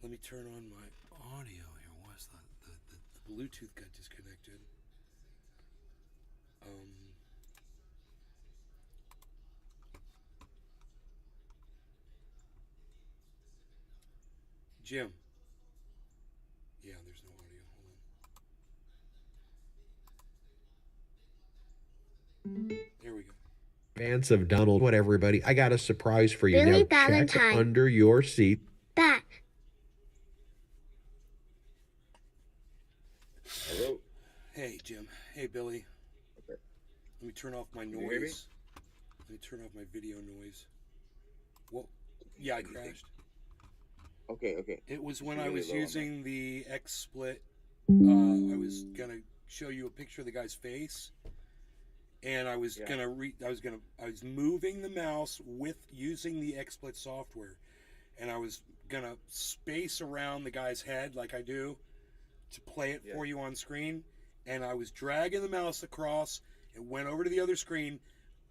Let me turn on my audio here. What's that? The Bluetooth got disconnected. Jim. Yeah, there's no audio. Hold on. There we go. Advance of Donald. What, everybody? I got a surprise for you. Billy Now Valentine. check under your seat. Back. Hello. Hey, Jim. Hey, Billy. Okay. Let me turn off my Can you hear me? noise. Let me turn off my video noise. Well, yeah, I crashed. Okay. It was when You're I really was low on using the XSplit. I was gonna show you a picture of the guy's face, and I was Yeah. I was moving the mouse with using the XSplit software, and I was gonna space around the guy's head like I do to play it for you on screen, and I was dragging the mouse across. It went over to the other screen.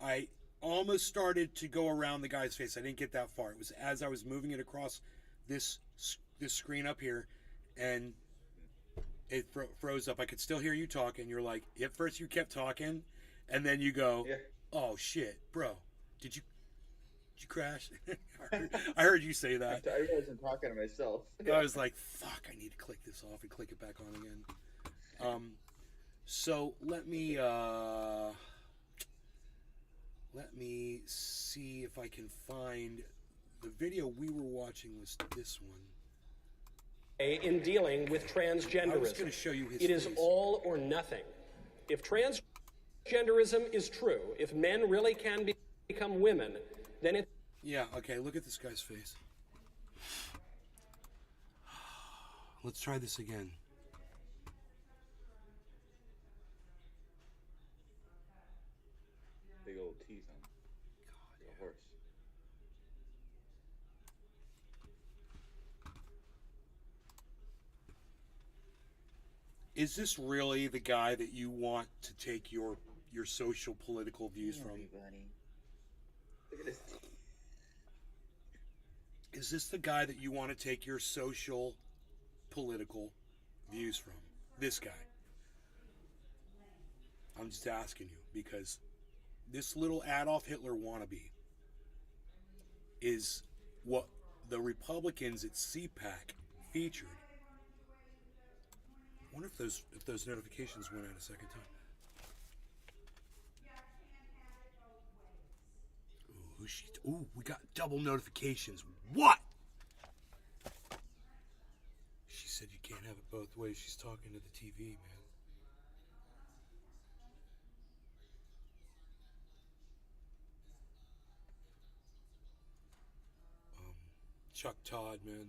I almost started to go around the guy's face. I didn't get that far. It was as I was moving it across this screen up here, and it froze up. I could still hear you talking. You're like, at first you kept talking, and then you go, "Oh shit, bro, did you crash?" I heard you say that. I realized I'm talking to myself. I was like, "Fuck, I need to click this off and click it back on again." So let me see if I can find the video we were watching. Was this one? In dealing with transgenderism. I was going to show you his It is face. all or nothing. If transgenderism is true, if men really can become women, then it... Yeah, okay, look at this guy's face. Let's try this again. Big old teeth on the horse. Is this really the guy that you want to take your social political views from? Everybody. Look at his teeth. Is this the guy that you want to take your social political views from? This guy. I'm just asking you because this little Adolf Hitler wannabe is what the Republicans at CPAC featured. I wonder if those notifications went out a second time. Ooh, we got double notifications. What? She said you can't have it both ways. She's talking to the TV, man. Chuck Todd, man.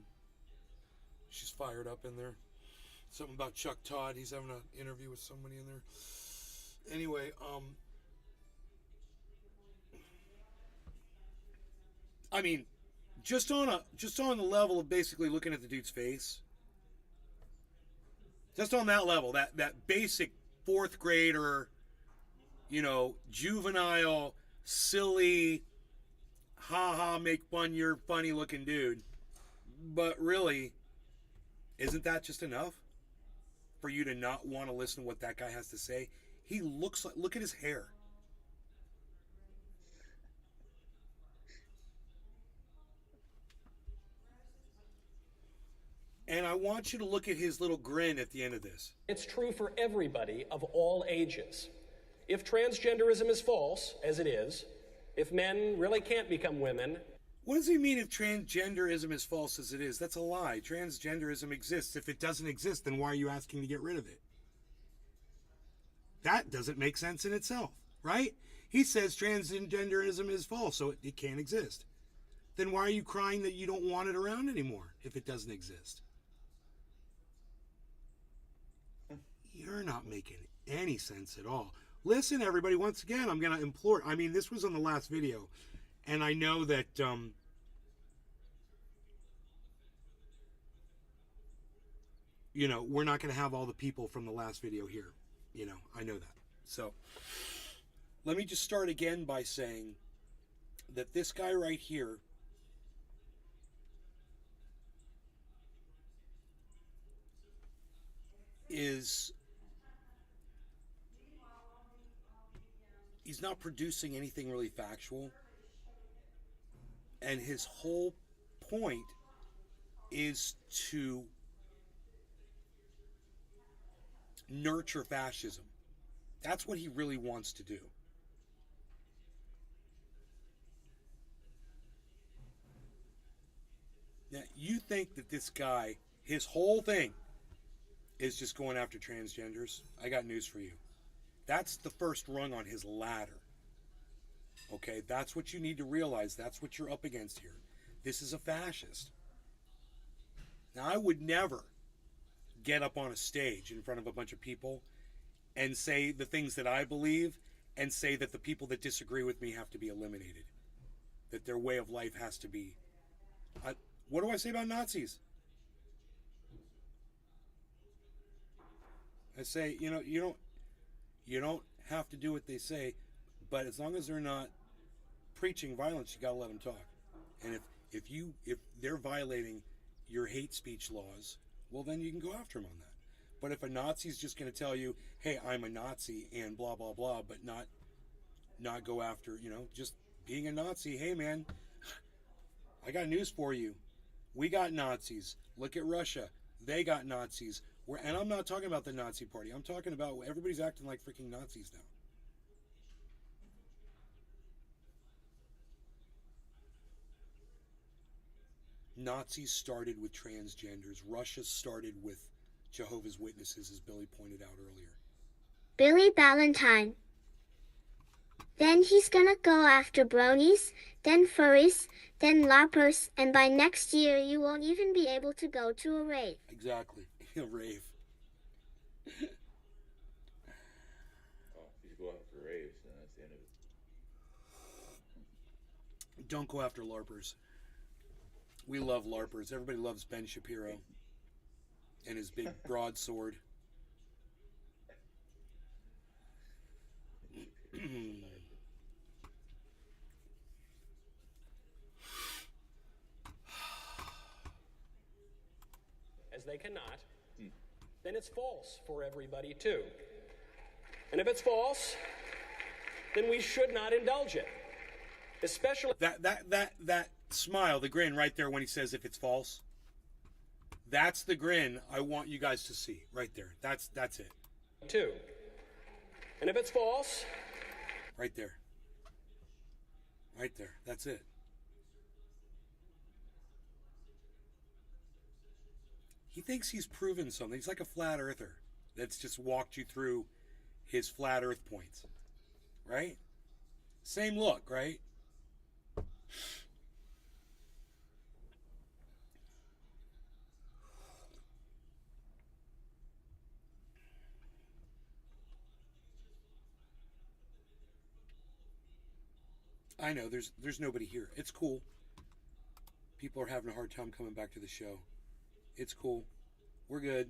She's fired up in there. Something about Chuck Todd. He's having an interview with somebody in there. Anyway, I mean, just on the level of basically looking at the dude's face. Just on that level, that basic fourth grader, juvenile, silly, make fun, you're funny looking dude. But really, isn't that just enough for you to not want to listen to what that guy has to say? He looks like, look at his hair. And I want you to look at his little grin at the end of this. It's true for everybody of all ages. If transgenderism is false, as it is, if men really can't become women... What does he mean if transgenderism is false as it is? That's a lie. Transgenderism exists. If it doesn't exist, then why are you asking to get rid of it? That doesn't make sense in itself, right? He says transgenderism is false, so it can't exist. Then why are you crying that you don't want it around anymore if it doesn't exist? You're not making any sense at all. Listen, everybody, once again, I'm going to implore. I mean, this was on the last video, and I know that we're not going to have all the people from the last video here. I know that. So let me just start again by saying that this guy right here is he's not producing anything really factual, and his whole point is to nurture fascism. That's what he really wants to do. Now, you think that this guy, his whole thing is just going after transgenders? I got news for you. That's the first rung on his ladder. Okay, that's what you need to realize. That's what you're up against here. This is a fascist. Now, I would never get up on a stage in front of a bunch of people and say the things that I believe and say that the people that disagree with me have to be eliminated, that their way of life has to be. What do I say about Nazis? I say, you don't have to do what they say, but as long as they're not preaching violence, you got to let them talk. And if they're violating your hate speech laws, well, then you can go after them on that. But if a Nazi's just going to tell you, hey, I'm a Nazi and blah, blah, blah, but not go after, just being a Nazi, hey, man, I got news for you. We got Nazis. Look at Russia. They got Nazis. And I'm not talking about the Nazi party. I'm talking about everybody's acting like freaking Nazis now. Nazis started with transgenders. Russia started with Jehovah's Witnesses, as Billy pointed out earlier. Billy Ballantyne. Then he's gonna go after bronies, then furries, then larpers, and by next year you won't even be able to go to a rave. Exactly. A rave. Oh, if you go out for raves, then that's the end of it. Don't go after LARPers. We love LARPers. Everybody loves Ben Shapiro and his big broadsword. As they cannot, then it's false for everybody too. And if it's false, then we should not indulge it. Especially That smile, the grin right there when he says if it's false. That's the grin I want you guys to see right there. That's it. too. And if it's false, Right there. Right there. That's it. He thinks he's proven something. He's like a flat earther that's just walked you through his flat earth points. Right? Same look, right? I know there's nobody here. It's cool. People are having a hard time coming back to the show. It's cool. We're good.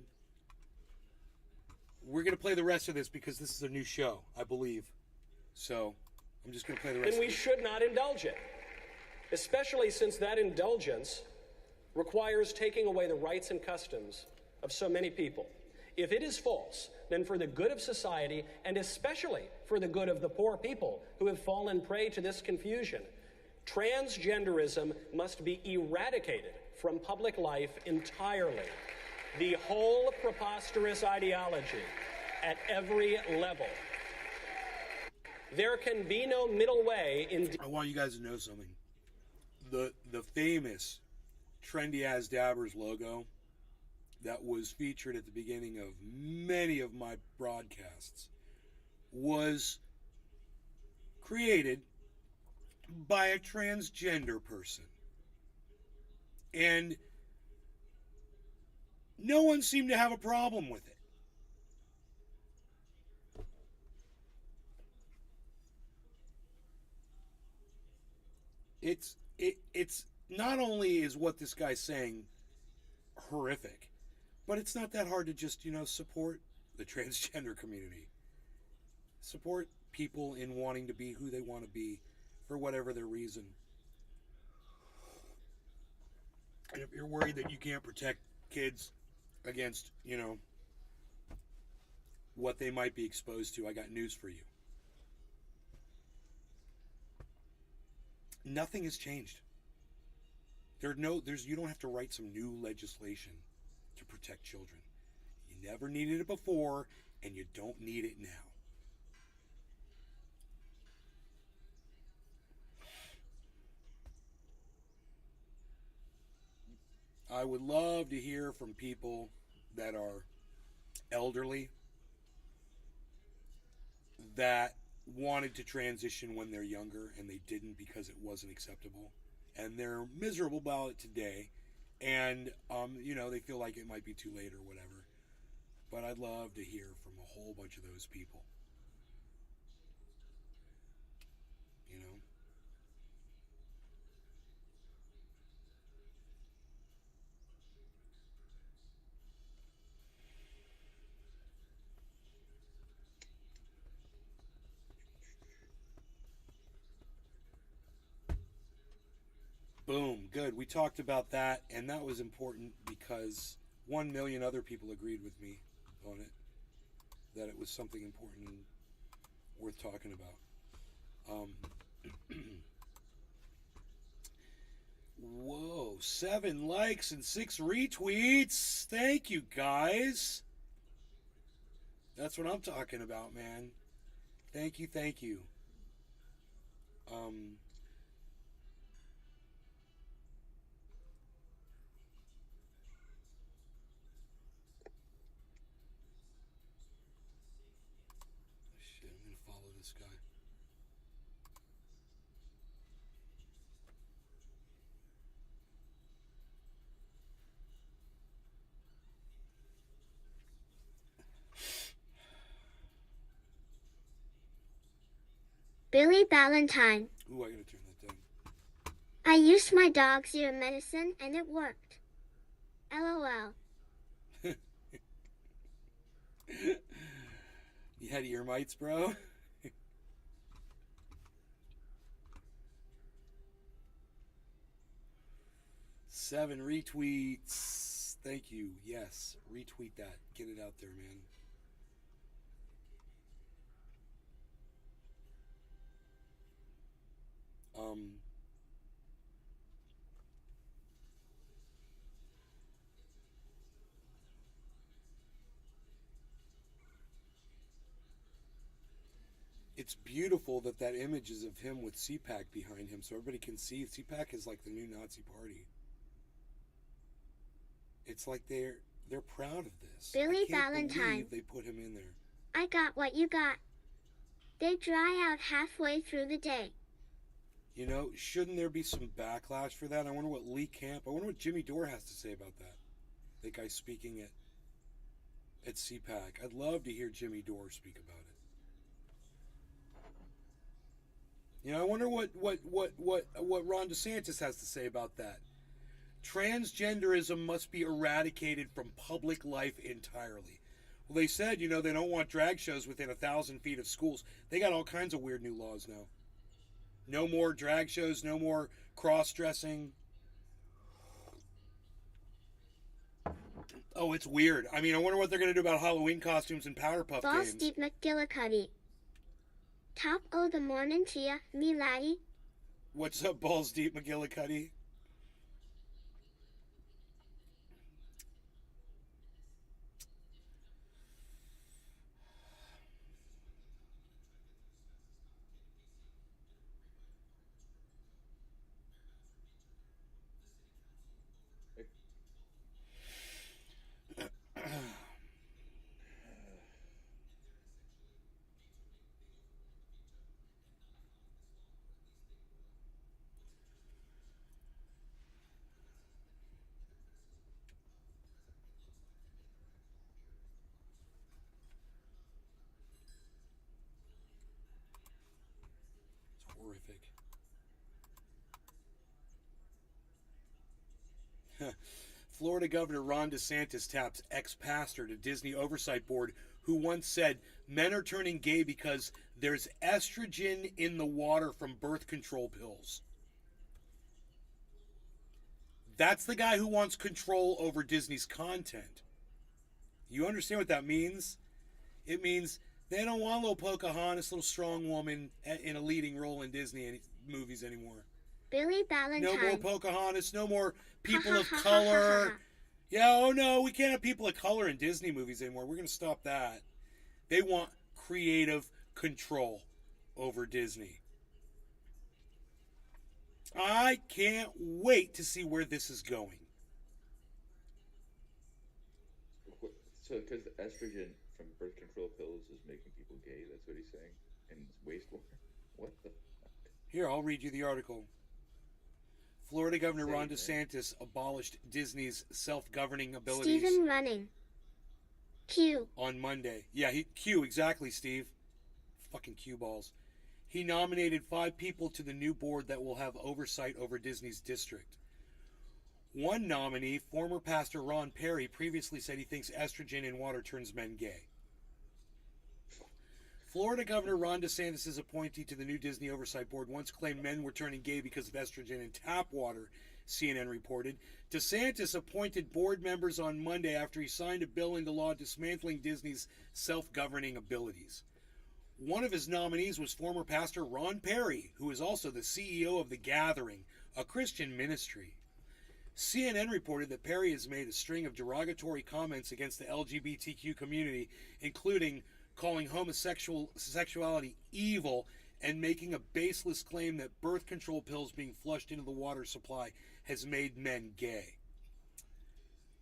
We're going to play the rest of this because this is a new show, I believe. So, I'm just going to play the rest then of we it. should not indulge it. Especially since that indulgence requires taking away the rights and customs of so many people. If it is false, then for the good of society, and especially for the good of the poor people who have fallen prey to this confusion, transgenderism must be eradicated from public life entirely. The whole preposterous ideology at every level. There can be no middle way in... I want you guys to know something. The famous Trendy As Dabbers logo that was featured at the beginning of many of my broadcasts was created by a transgender person. And no one seemed to have a problem with it. It's not only is what this guy's saying horrific, but it's not that hard to just, support the transgender community. Support people in wanting to be who they want to be for whatever their reason. And if you're worried that you can't protect kids against, what they might be exposed to, I got news for you. Nothing has changed. You don't have to write some new legislation to protect children. You never needed it before, and you don't need it now. I would love to hear from people that are elderly that wanted to transition when they're younger and they didn't because it wasn't acceptable, and they're miserable about it today, and they feel like it might be too late or whatever. But I'd love to hear from a whole bunch of those people. Boom, good. We talked about that, and that was important because 1 million other people agreed with me on it, that it was something important and worth talking about. Whoa, 7 likes and 6 retweets. Thank you, guys. That's what I'm talking about, man. Thank you, thank you. Shit, I'm gonna follow this guy. Billy Valentine. Ooh, I gotta turn that down. I used my dog's ear medicine and it worked. LOL. You had ear mites, bro? 7 retweets. Thank you. Yes, retweet that. Get it out there, man. It's beautiful that image is of him with CPAC behind him, so everybody can see. CPAC is like the new Nazi party. It's like they're proud of this. Billy I can't Valentine. believe they put him in there. I got what you got. They dry out halfway through the day. Shouldn't there be some backlash for that? I wonder what I wonder what Jimmy Dore has to say about that. That guy speaking at CPAC. I'd love to hear Jimmy Dore speak about it. I wonder what Ron DeSantis has to say about that. Transgenderism must be eradicated from public life entirely. Well, they said, they don't want drag shows within 1,000 feet of schools. They got all kinds of weird new laws now. No more drag shows, no more cross-dressing. Oh, it's weird. I wonder what they're going to do about Halloween costumes and Powerpuff Boss games. Steve McGillicuddy. Top o' the morning to ya, me laddie. What's up, Balls Deep McGillicuddy? Horrific. Florida Governor Ron DeSantis taps ex-pastor to Disney Oversight Board who once said men are turning gay because there's estrogen in the water from birth control pills. That's the guy who wants control over Disney's content. You understand what that means? It means they don't want little Pocahontas, little strong woman in a leading role in Disney movies anymore. Billy No more Ballantyne. Pocahontas. No more people Ha, of ha, ha, ha, color. ha, ha. Yeah, oh no, we can't have people of color in Disney movies anymore. We're going to stop that. They want creative control over Disney. I can't wait to see where this is going. So, because estrogen from birth control pills is making people gay, that's what he's saying? And wastewater? What the fuck? Here, I'll read you the article. Florida Governor Say Ron it, man. DeSantis abolished Disney's self-governing abilities Stephen running. Q. on Monday. Yeah, Q, exactly, Steve. Fucking Q balls. He nominated 5 people to the new board that will have oversight over Disney's district. One nominee, former pastor Ron Perry, previously said he thinks estrogen in water turns men gay. Florida Governor Ron DeSantis' appointee to the new Disney Oversight Board once claimed men were turning gay because of estrogen in tap water, CNN reported. DeSantis appointed board members on Monday after he signed a bill into law dismantling Disney's self-governing abilities. One of his nominees was former pastor Ron Perry, who is also the CEO of The Gathering, a Christian ministry. CNN reported that Perry has made a string of derogatory comments against the LGBTQ community, including calling homosexuality evil and making a baseless claim that birth control pills being flushed into the water supply has made men gay.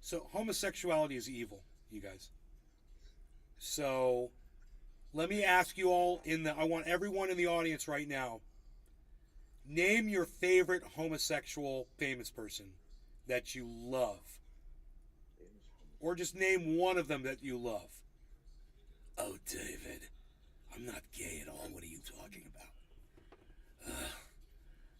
So homosexuality is evil, you guys. So let me ask you all I want everyone in the audience right now, name your favorite homosexual famous person that you love. Or just name one of them that you love. Oh, David, I'm not gay at all. What are you talking about?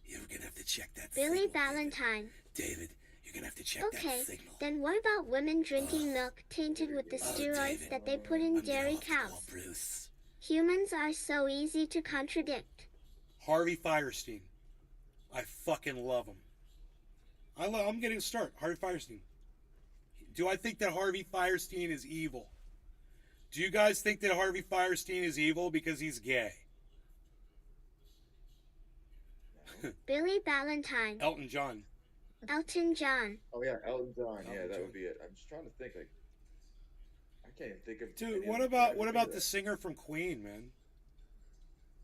You're going to have to check that Billy signal, Ballantyne. David, you're going to have to check Okay, that signal. then what about women drinking milk tainted with the steroids David, that they put in I'm gonna dairy have to call cows? Bruce. Humans are so easy to contradict. Harvey Firestein. I fucking love him. I'm getting a start. Harvey Firestein. Do I think that Harvey Firestein is evil? Do you guys think that Harvey Firestein is evil because he's gay? Billy Ballantyne. Elton John. Elton John. Oh, yeah, Elton John. Yeah, Elton that John. would be it. I'm just trying to think. Like, I can't even think of. Dude, any what other about guy what that about did the that. singer from Queen, man?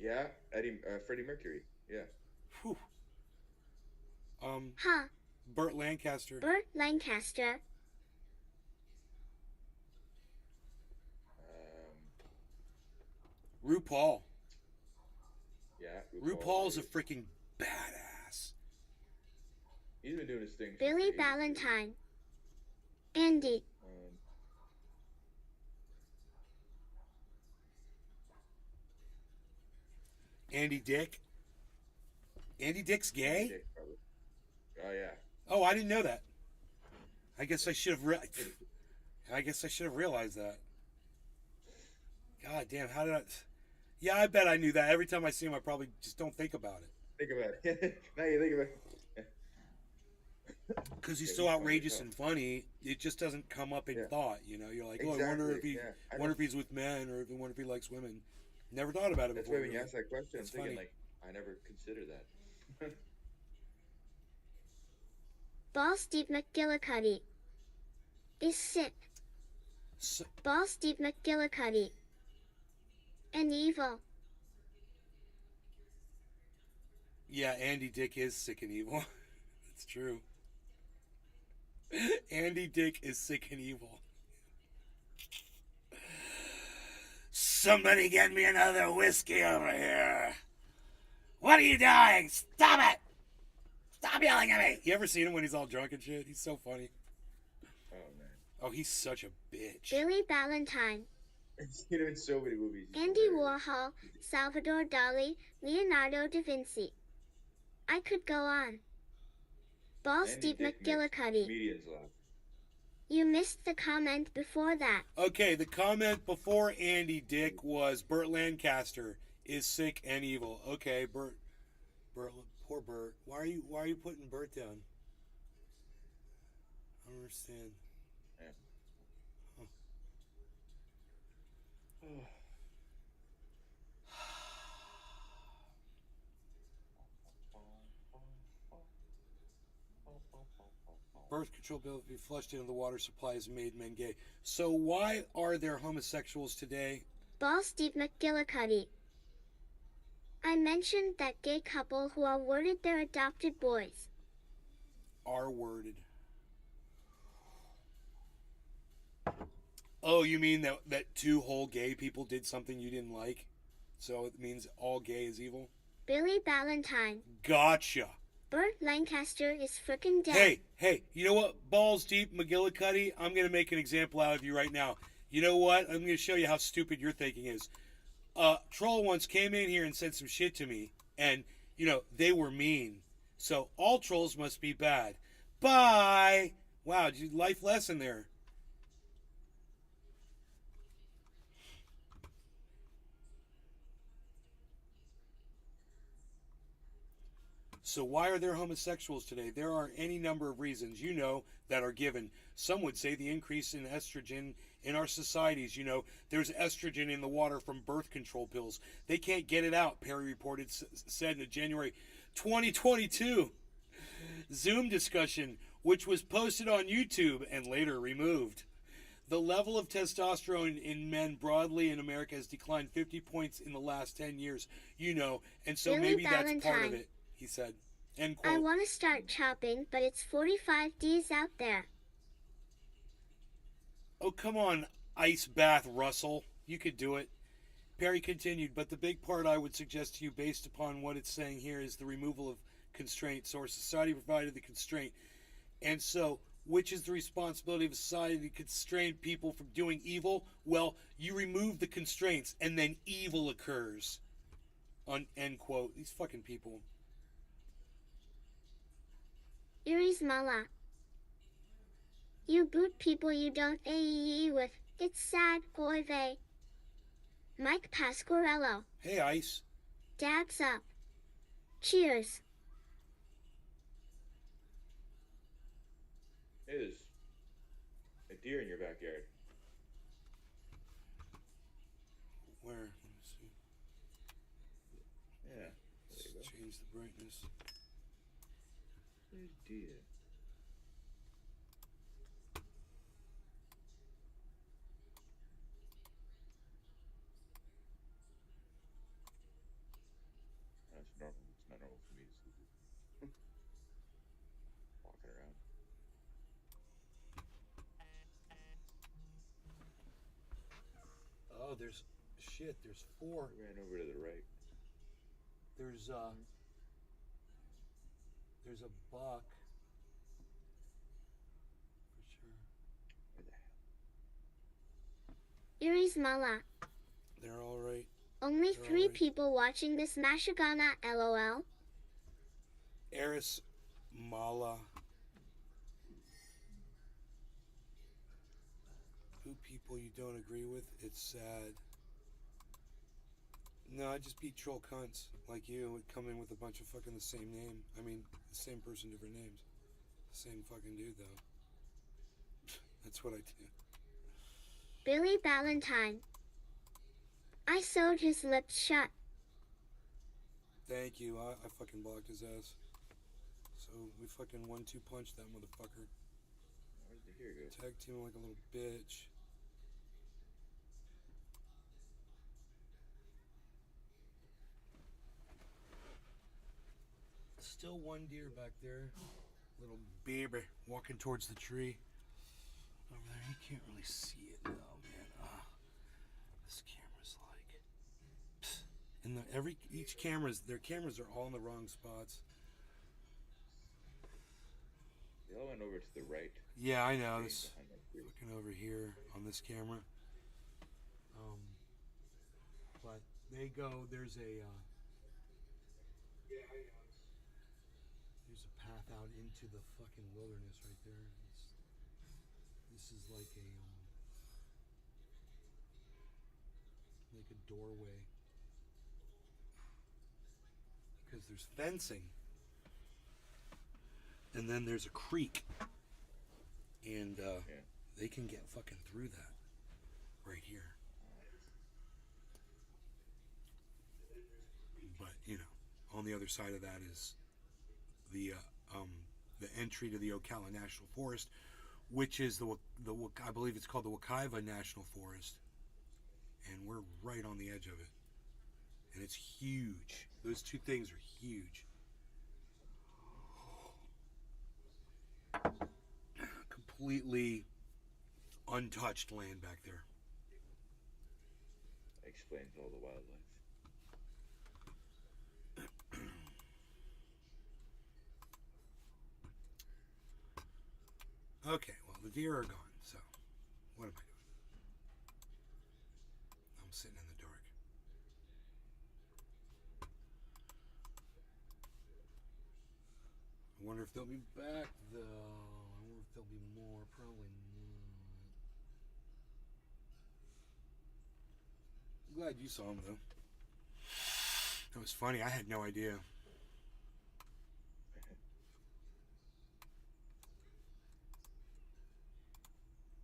Yeah, Freddie Mercury. Yeah. Whew. Huh. Burt Lancaster. Burt Lancaster. RuPaul. Yeah. RuPaul's a freaking badass. He's been doing his thing. since Billy the 80s, too. Ballantyne. Andy. Andy Dick. Andy Dick's gay? Dick, probably. Oh yeah. Oh, I didn't know that. I guess I should have. I guess I should have realized that. God damn! How did I? Yeah, I bet I knew that. Every time I see him, I probably just don't think about it Think about it. Now you think about it. because he's Yeah, so he's funny outrageous as hell. and funny. It just doesn't come up in Yeah. thought. You know, you're like, oh, I wonder if Exactly, he, yeah. I wonder know. if he's with men, or wonder if he likes women. Never thought about it That's before. why when you really. ask that question, That's I'm thinking funny. like I never considered that. Ball Steve McGillicuddy. Is sick. So, Ball Steve McGillicuddy. And evil. yeah, Andy Dick is sick and evil. That's true. Andy Dick is sick and evil. Somebody get me another whiskey over here. What are you doing? Stop it! Stop yelling at me! You ever seen him when he's all drunk and shit? He's so funny. Oh man. Oh, he's such a bitch. Billy Ballantyne. I've seen him in so many movies. He's Andy hilarious. Warhol. Salvador Dali. Leonardo da Vinci. I could go on. Ball Andy Steve Dick makes McGillicuddy. Comedians laugh. You missed the comment before that. Okay, the comment before Andy Dick was Burt Lancaster is sick and evil. Okay, Burt, poor Burt. Why are you putting Burt down? I don't understand. Yeah. Birth control bill to be flushed into the water supply has made men gay. So why are there homosexuals today? Balls deep McGillicuddy. I mentioned that gay couple who are worded their adopted boys. Are worded. Oh, you mean that two whole gay people did something you didn't like? So it means all gay is evil? Billy Ballantyne. Gotcha. Burt Lancaster is frickin' dead. Hey, you know what? Balls deep McGillicuddy, I'm going to make an example out of you right now. You know what? I'm going to show you how stupid your thinking is. Troll once came in here and said some shit to me, and, you know, they were mean. So all trolls must be bad. Bye! Wow, life lesson there. So why are there homosexuals today? There are any number of reasons, you know, that are given. Some would say the increase in estrogen in our societies. You know, there's estrogen in the water from birth control pills. They can't get it out, Perry reported, said in a January 2022 Zoom discussion, which was posted on YouTube and later removed. The level of testosterone in men broadly in America has declined 50 points in the last 10 years, you know, and so Billy maybe that's part of Ballantyne. it, he said. End quote. I want to start chopping, but it's 45 Ds out there. Oh, come on, Ice Bath Russell. You could do it. Perry continued, but the big part I would suggest to you, based upon what it's saying here, is the removal of constraints. So our society provided the constraint. And so, which is the responsibility of society to constrain people from doing evil? Well, you remove the constraints, and then evil occurs. End quote. These fucking people. Iris Mala. You boot people you don't AEE with. It's sad, boy vey. Mike Pasquarello. Hey, Ice. Dabs up. Cheers. There's a deer in your backyard. Where? Let me see. Yeah, there you go. Change the brightness. There's a deer. That's normal. It's not normal for me to see this. Walking around. Oh, there's shit. There's four. Ran over to the right. There's a buck. For sure. Where the hell? Iris Mala. They're all right. Only They're 3 alright. people watching this Mashagana, LOL. Eris Mala. Who people you don't agree with? It's sad. No, I just beat troll cunts like you would come in with a bunch of fucking the same name. I mean, the same person, different names. The same fucking dude, though. That's what I do. Billy Ballantyne. I sewed his lips shut. Thank you. I fucking blocked his ass. So we fucking 1-2 punched that motherfucker. Where'd the deer go? Tag team like a little bitch. Still one deer back there. Little baby walking towards the tree. Over there, you can't really see it though, man. This camera's like, psst. And each their cameras are all in the wrong spots. They all went over to the right. Yeah, I know. Behind This that tree. looking over here on this camera. But they go. There's a path out into the fucking wilderness right there. This is like a doorway because there's fencing, and then there's a creek, and they can get fucking through that right here. But you know, on the other side of that is the entry to the Ocala National Forest, which is I believe it's called the Wekiva National Forest, and we're right on the edge of it, and it's huge. Those two things are huge. Completely untouched land back there. Explains all the wildlife. Okay, well, the deer are gone, so what am I doing? I'm sitting in the dark. I wonder if they'll be back, though. I wonder if there'll be more. Probably not. I'm glad you saw them, though. That was funny. I had no idea.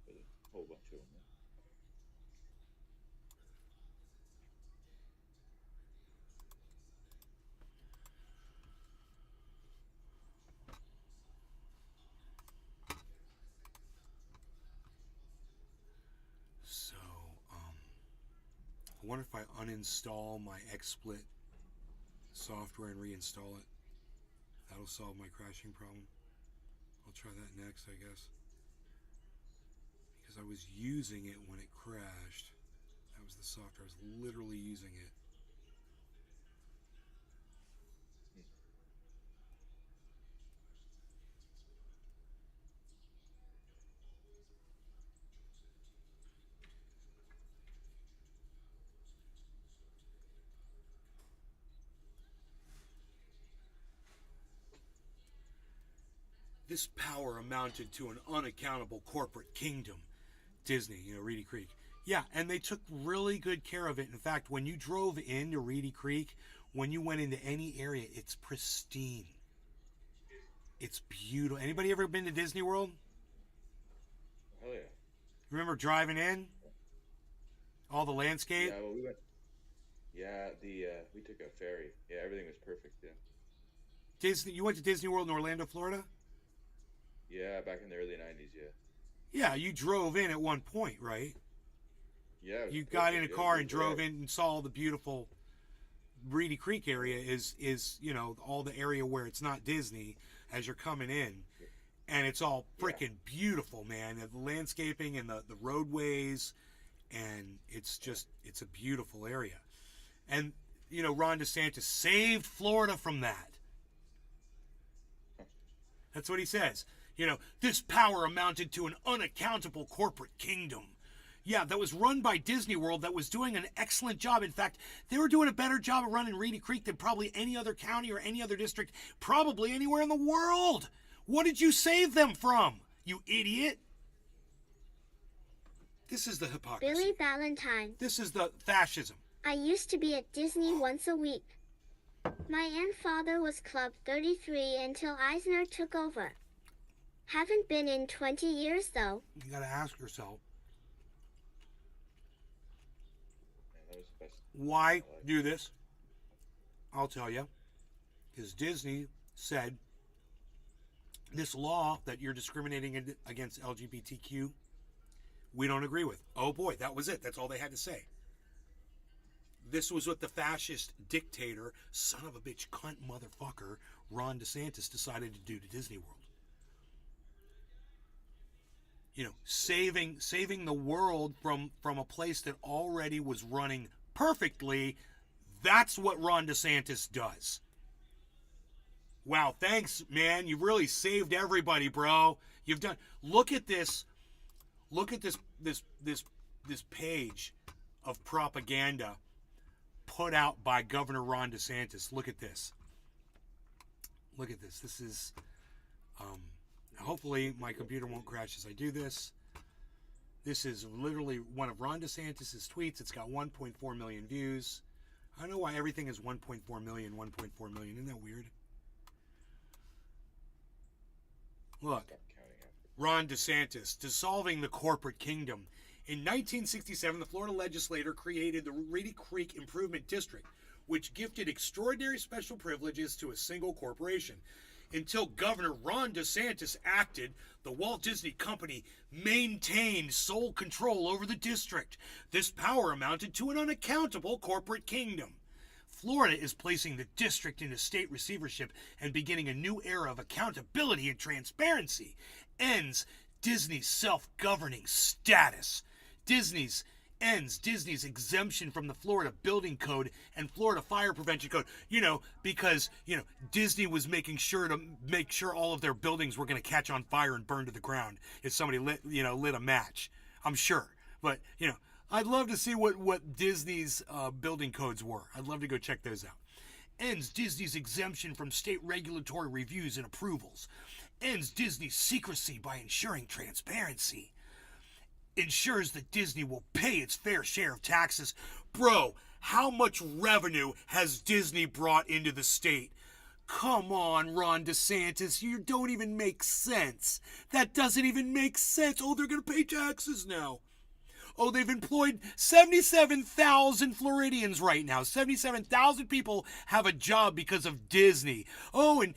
There's a whole bunch of them. So, I wonder if I uninstall my XSplit software and reinstall it. That'll solve my crashing problem. I'll try that next, I guess. Because I was using it when it crashed. That was the software. I was literally using it. This power amounted to an unaccountable corporate kingdom. Disney, Reedy Creek. Yeah, and they took really good care of it. In fact, when you drove into Reedy Creek, when you went into any area, it's pristine. It's beautiful. Anybody ever been to Disney World? Oh yeah. Remember driving in? All the landscape? Yeah, well, we went. Yeah, we took a ferry. Yeah, everything was perfect. Yeah. Disney. You went to Disney World in Orlando, Florida? Yeah, back in the early '90s. Yeah. Yeah, you drove in at one point, right? Yeah. You got in a car and drove in and saw the beautiful Reedy Creek area is all the area where it's not Disney as you're coming in, and it's all freaking beautiful, man. The landscaping and the roadways, and it's a beautiful area. And Ron DeSantis saved Florida from that. That's what he says. This power amounted to an unaccountable corporate kingdom. Yeah, that was run by Disney World that was doing an excellent job. In fact, they were doing a better job of running Reedy Creek than probably any other county or any other district, probably anywhere in the world. What did you save them from, you idiot? This is the hypocrisy. Billy Valentine. This is the fascism. I used to be at Disney once a week. My grandfather was Club 33 until Eisner took over. Haven't been in 20 years though. You gotta ask yourself, Man, that was the best. why do this? I'll tell you. Because Disney said this law that you're discriminating against LGBTQ, we don't agree with. Oh boy, that was it. That's all they had to say. This was what the fascist dictator, son of a bitch, cunt motherfucker, Ron DeSantis decided to do to Disney World. Saving the world from a place that already was running perfectly. That's what Ron DeSantis does. Wow, thanks, man. You've really saved everybody, bro. You've done. Look at this. Look at this page of propaganda put out by Governor Ron DeSantis. Look at this. Look at this. This is hopefully my computer won't crash as I do this. This is literally one of Ron DeSantis' tweets. It's got 1.4 million views. I don't know why everything is 1.4 million, 1.4 million. Isn't that weird? Look, Ron DeSantis, dissolving the corporate kingdom. In 1967, the Florida legislature created the Reedy Creek Improvement District, which gifted extraordinary special privileges to a single corporation. Until Governor Ron DeSantis acted, the Walt Disney Company maintained sole control over the district. This power amounted to an unaccountable corporate kingdom. Florida is placing the district into state receivership and beginning a new era of accountability and transparency. Ends Disney's self-governing status. Disney's exemption from the Florida Building Code and Florida Fire Prevention Code. Because Disney was making sure all of their buildings were going to catch on fire and burn to the ground if somebody lit a match. I'm sure. But, I'd love to see what Disney's building codes were. I'd love to go check those out. Ends Disney's exemption from state regulatory reviews and approvals. Ends Disney's secrecy by ensuring transparency. Ensures that Disney will pay its fair share of taxes. Bro, how much revenue has Disney brought into the state? Come on, Ron DeSantis, you don't even make sense. That doesn't even make sense. Oh, they're going to pay taxes now. Oh, they've employed 77,000 Floridians right now. 77,000 people have a job because of Disney. Oh, and,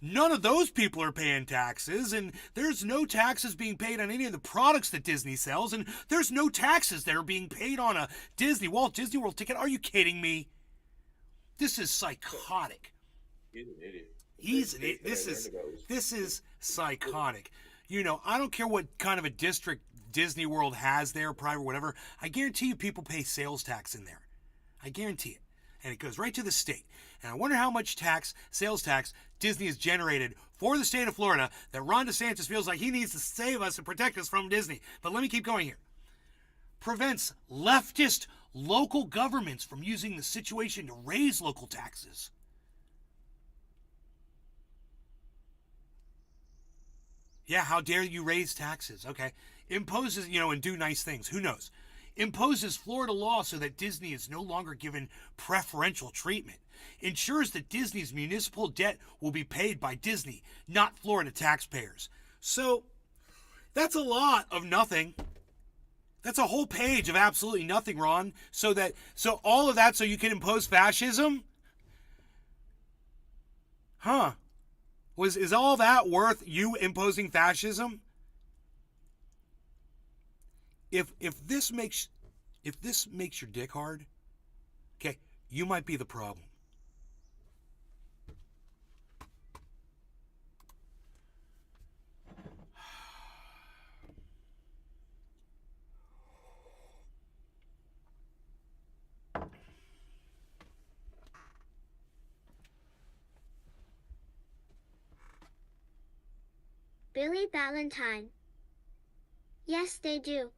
none of those people are paying taxes, and there's no taxes being paid on any of the products that Disney sells, and there's no taxes that are being paid on a Walt Disney World ticket. Are you kidding me? This is psychotic. He's an idiot. He's an idiot. This is psychotic. I don't care what kind of a district Disney World has there, private, whatever. I guarantee you people pay sales tax in there. I guarantee it. And it goes right to the state. And I wonder how much sales tax Disney has generated for the state of Florida that Ron DeSantis feels like he needs to save us and protect us from Disney. But let me keep going here. Prevents leftist local governments from using the situation to raise local taxes. Yeah, how dare you raise taxes? Okay. Imposes, and do nice things. Who knows? Imposes Florida law so that Disney is no longer given preferential treatment. Ensures that Disney's municipal debt will be paid by Disney, not Florida taxpayers. So, that's a lot of nothing. That's a whole page of absolutely nothing, Ron. So all of that so you can impose fascism? Huh. Is all that worth you imposing fascism? If this makes your dick hard, okay, you might be the problem. Billy Ballantyne. Yes, they do.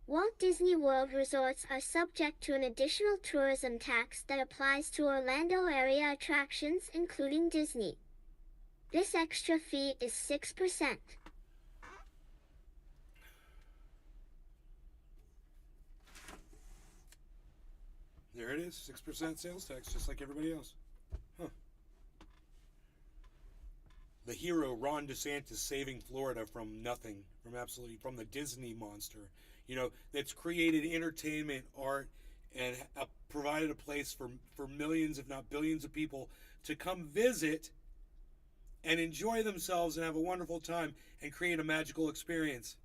Walt Disney World resorts are subject to an additional tourism tax that applies to Orlando area attractions, including Disney. This extra fee is 6%. There it is, 6% sales tax, just like everybody else. Huh. The hero, Ron DeSantis, saving Florida from nothing, from the Disney monster. That's created entertainment, art, and provided a place for millions, if not billions of people to come visit and enjoy themselves and have a wonderful time and create a magical experience.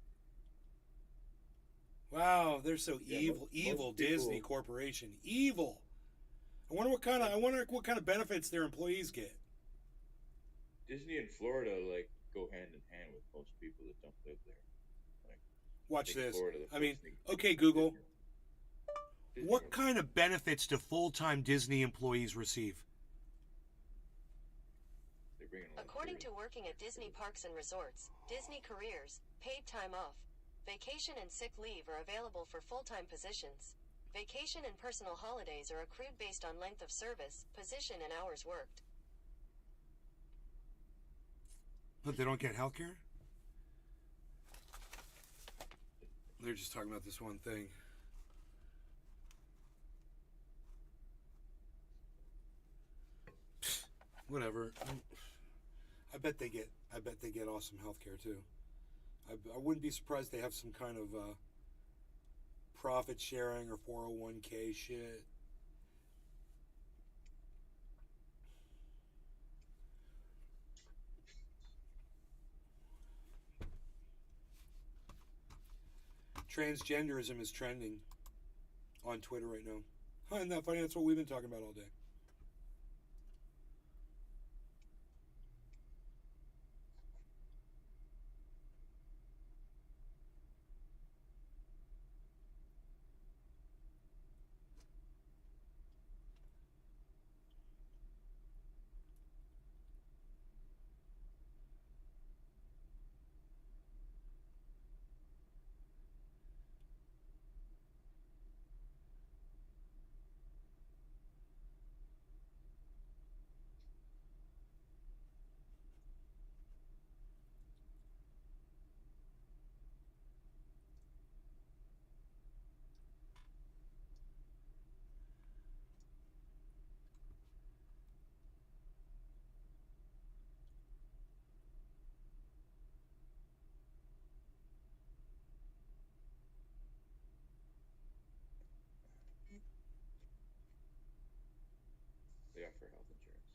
Wow, they're so evil, evil Disney Corporation. Evil. I wonder what kind of benefits their employees get. Disney and Florida go hand in hand with most people that don't live there. Watch this. Okay, Google. What kind of benefits do full-time Disney employees receive? According to Working at Disney Parks and Resorts, Disney careers, paid time off, vacation and sick leave are available for full-time positions. Vacation and personal holidays are accrued based on length of service, position, and hours worked. But they don't get health care? They're just talking about this one thing. Whatever. I bet they get awesome health care too. I wouldn't be surprised they have some kind of profit sharing or 401k shit. Transgenderism is trending on Twitter right now. Huh, isn't that funny? That's what we've been talking about all day. They offer health insurance.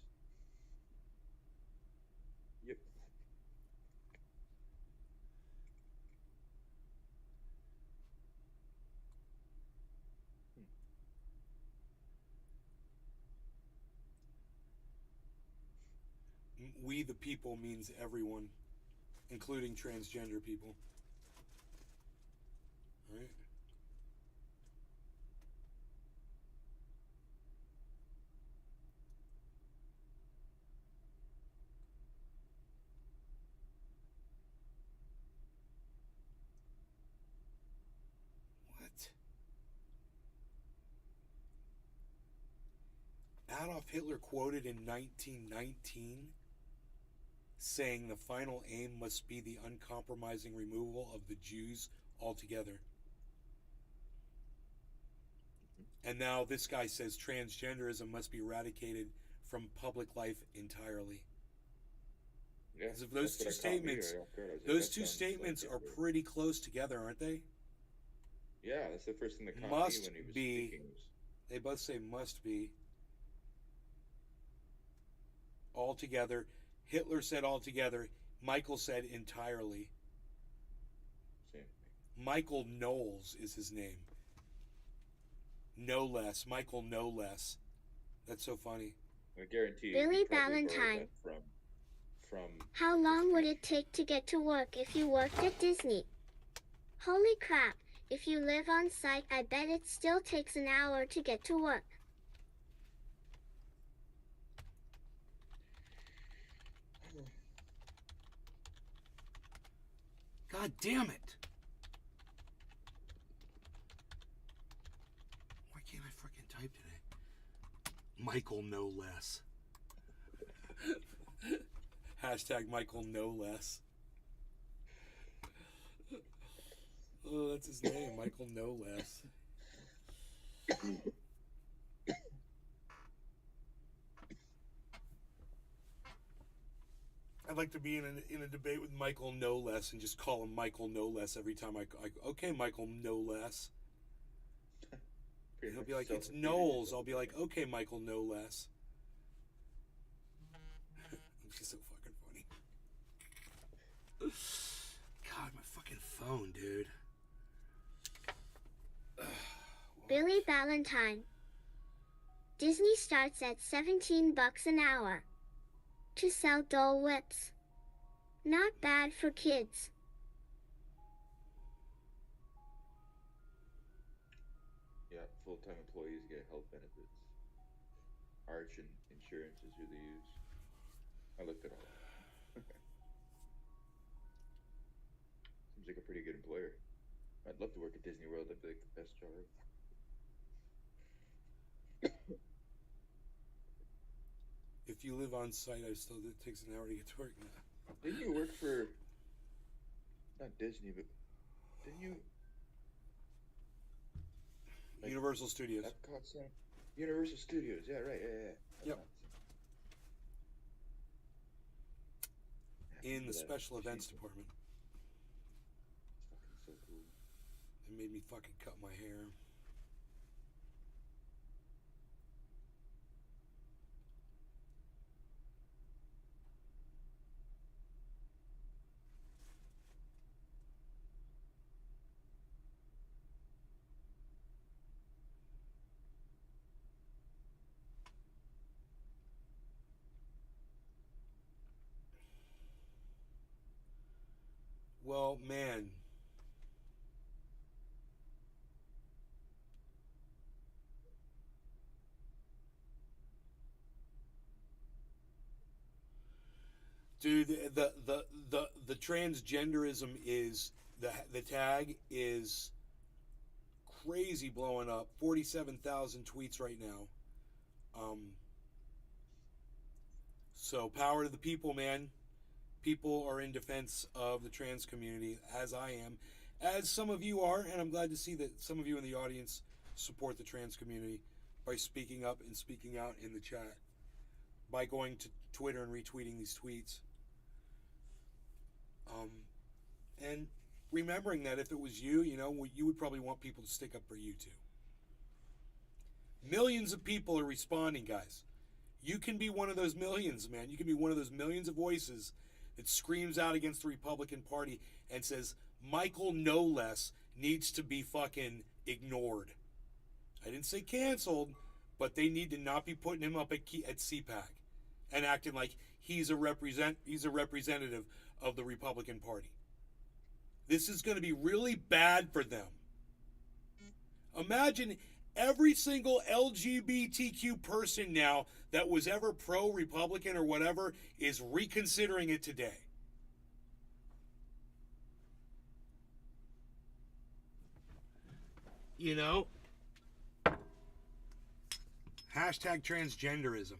Yep. We the people means everyone, including transgender people. Right? What? Adolf Hitler quoted in 1919 saying the final aim must be the uncompromising removal of the Jews altogether. And now this guy says transgenderism must be eradicated from public life entirely. Yeah, Because of those that's two what caught me. statements, I got scared. I was like, those that two sounds statements like are Hitler. pretty close together, aren't they? Yeah, that's the first thing that caught Must me when he was be. speaking. They both say must be. Altogether. Hitler said altogether. Michael said entirely. Same. Michael Knowles is his name. No less. Michael No Less. That's so funny. I guarantee Billy he probably borrowed Valentine. that from How long would it take to get to work if you worked at Disney? Holy crap, if you live on site, I bet it still takes an hour to get to work. God damn it. Why can't I freaking type today? Michael No Less. Hashtag Michael No Less. Oh, that's his name, Michael No Less. I'd like to be in a debate with Michael No Less and just call him Michael No Less every time I okay, Michael No Less. He'll be like, it's Knowles. I'll be like, okay, Michael No Less. She's so fucking funny. God, my fucking phone, dude. Billy Valentine. Disney starts at $17 an hour to sell Dole Whips. Not bad for kids. Yeah, full-time employees get health benefits. Arch and insurance is who they use. I looked it all up. Seems like a pretty good employer. I'd love to work at Disney World. That'd be like the best job. If you live on site, it takes an hour to get to work now. Didn't you work for not Disney, but didn't you? Like, Universal Studios. Epcot Center? Universal Studios. Yeah, right. Yeah. Yep. Yeah, In the that special events machine. department. It's fucking so cool. They made me fucking cut my hair. Well, man. Dude, the transgenderism is the tag is crazy, blowing up. 47,000 tweets right now. So power to the people, man. People are in defense of the trans community, as I am, as some of you are, and I'm glad to see that some of you in the audience support the trans community by speaking up and speaking out in the chat, by going to Twitter and retweeting these tweets. And remembering that if it was you, you know, you would probably want people to stick up for you too. Millions of people are responding, guys. You can be one of those millions, man. You can be one of those millions of voices that screams out against the Republican Party and says, Michael No Less needs to be fucking ignored. I didn't say canceled, but they need to not be putting him up at CPAC and acting like he's a representative of the Republican Party. This is going to be really bad for them. Imagine every single LGBTQ person now that was ever pro-Republican or whatever is reconsidering it today. You know? Hashtag transgenderism.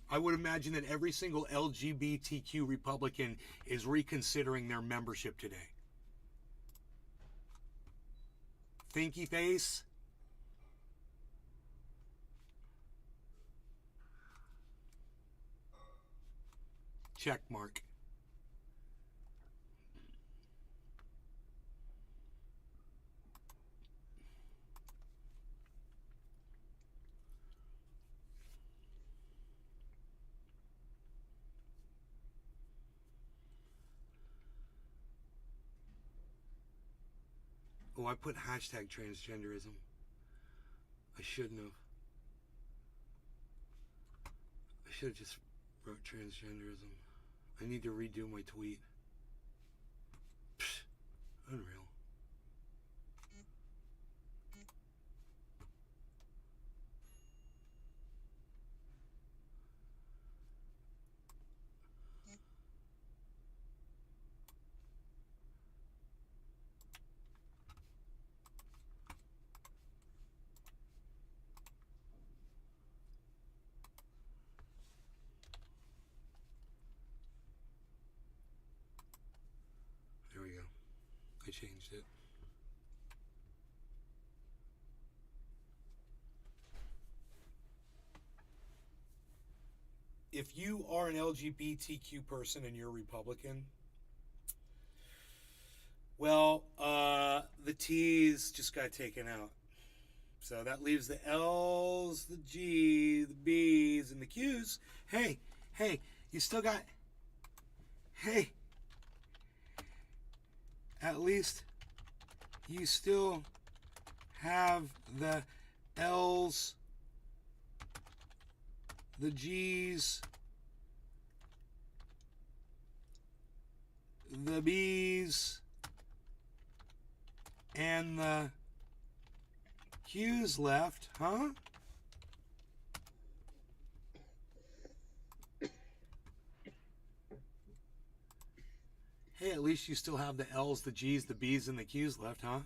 I would imagine that every single LGBTQ Republican is reconsidering their membership today. Thinky face. Check mark. Oh, I put hashtag transgenderism. I shouldn't have. I should have just wrote transgenderism. I need to redo my tweet. Psh, unreal. There we go. I changed it. If you are an LGBTQ person and you're Republican, well, the T's just got taken out. So that leaves the L's, the G's, the B's, and the Q's. Hey, you still got... Hey, at least you still have the L's, the G's, the B's, and the Q's left, huh? Hey, at least you still have the L's, the G's, the B's, and the Q's left, huh?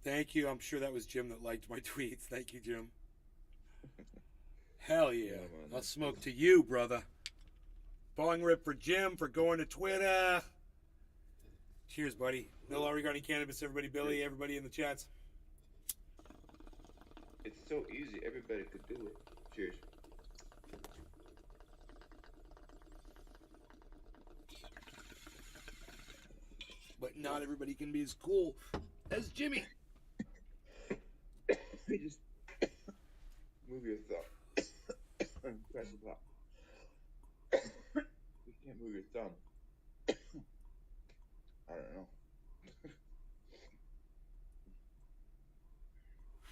Thank you. I'm sure that was Jim that liked my tweets. Thank you, Jim. Hell yeah. Yeah, man, I'll that's smoke cool. to you, brother. Bong rip for Jim for going to Twitter. Cheers, buddy. No law regarding cannabis, everybody. Billy, Cheers. everybody in the chats. It's so easy. Everybody could do it. Cheers. But not everybody can be as cool as Jimmy. You just move your thumb and press the top. You can't move your thumb. I don't know.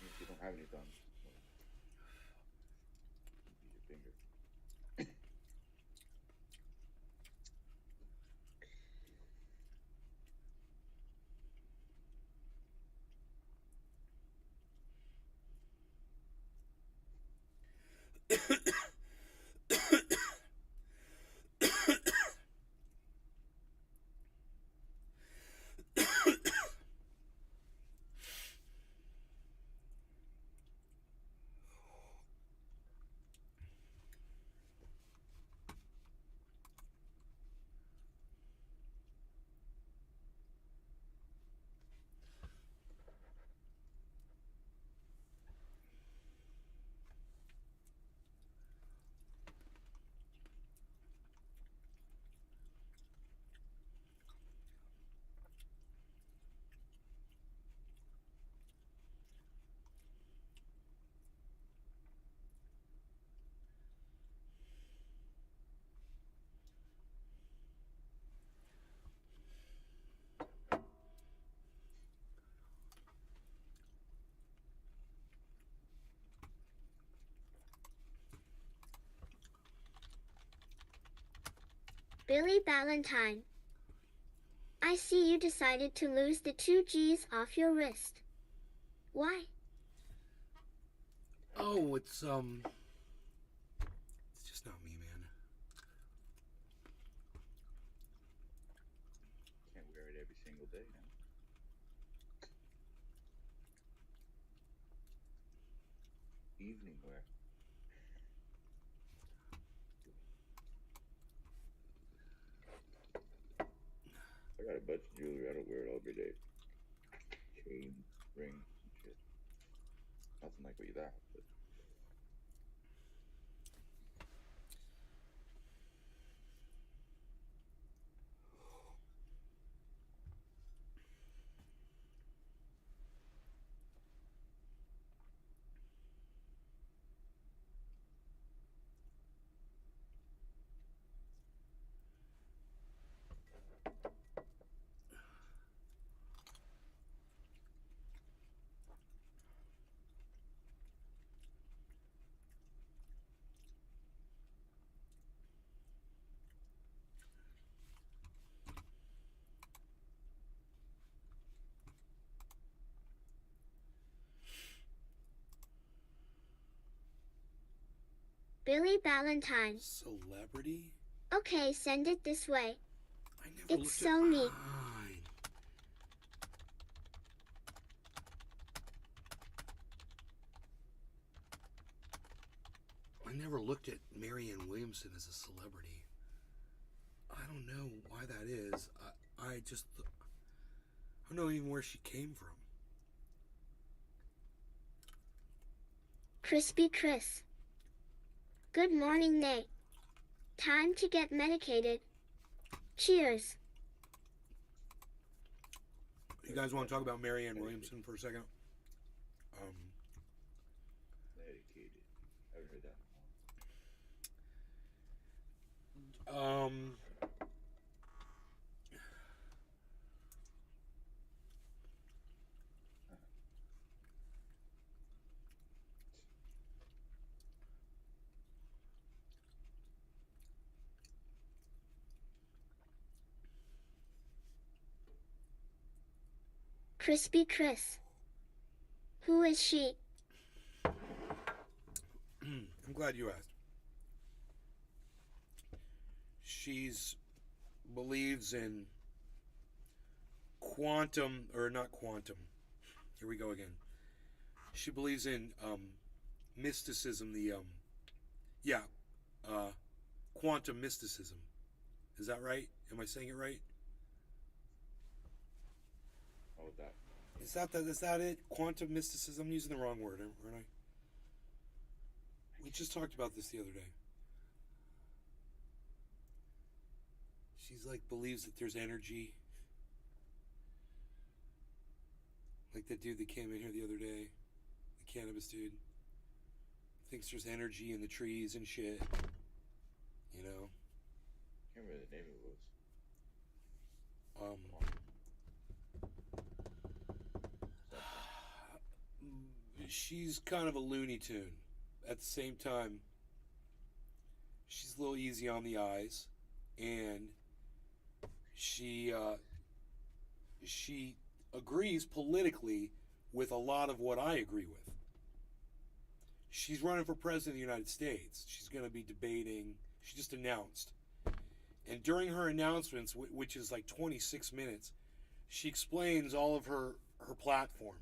If you don't have any thumbs, use your finger. Billy Ballantyne. I see you decided to lose the 2 G's off your wrist. Why? Oh, it's just not me, man. Can't wear it every single day now. Evening wear. I got a bunch of jewelry. I don't wear it every day. Chain, ring, and shit. Nothing like what you got, but Billy Ballantyne. Celebrity? Okay, send it this way. I never It's looked so at neat. mine. I never looked at Marianne Williamson as a celebrity. I don't know why that is. I don't know even where she came from. Crispy Chris. Good morning, Nate. Time to get medicated. Cheers. You guys want to talk about Marianne Williamson for a second? dedicated. I haven't heard that before. Crispy Chris. Who is she? I'm glad you asked. She's believes in quantum, or not quantum. Here we go again. She believes in mysticism, quantum mysticism. Is that right? Am I saying it right? Oh, that. Is that it? Quantum mysticism? I'm using the wrong word, aren't I? We just talked about this the other day. She's like believes that there's energy. Like that dude that came in here the other day, the cannabis dude. Thinks there's energy in the trees and shit. You know? Can't remember the name of it was. She's kind of a Looney Tune. At the same time, she's a little easy on the eyes, and she agrees politically with a lot of what I agree with. She's running for president of the United States. She's going to be debating. She just announced. And during her announcements, which is like 26 minutes, she explains all of her platform.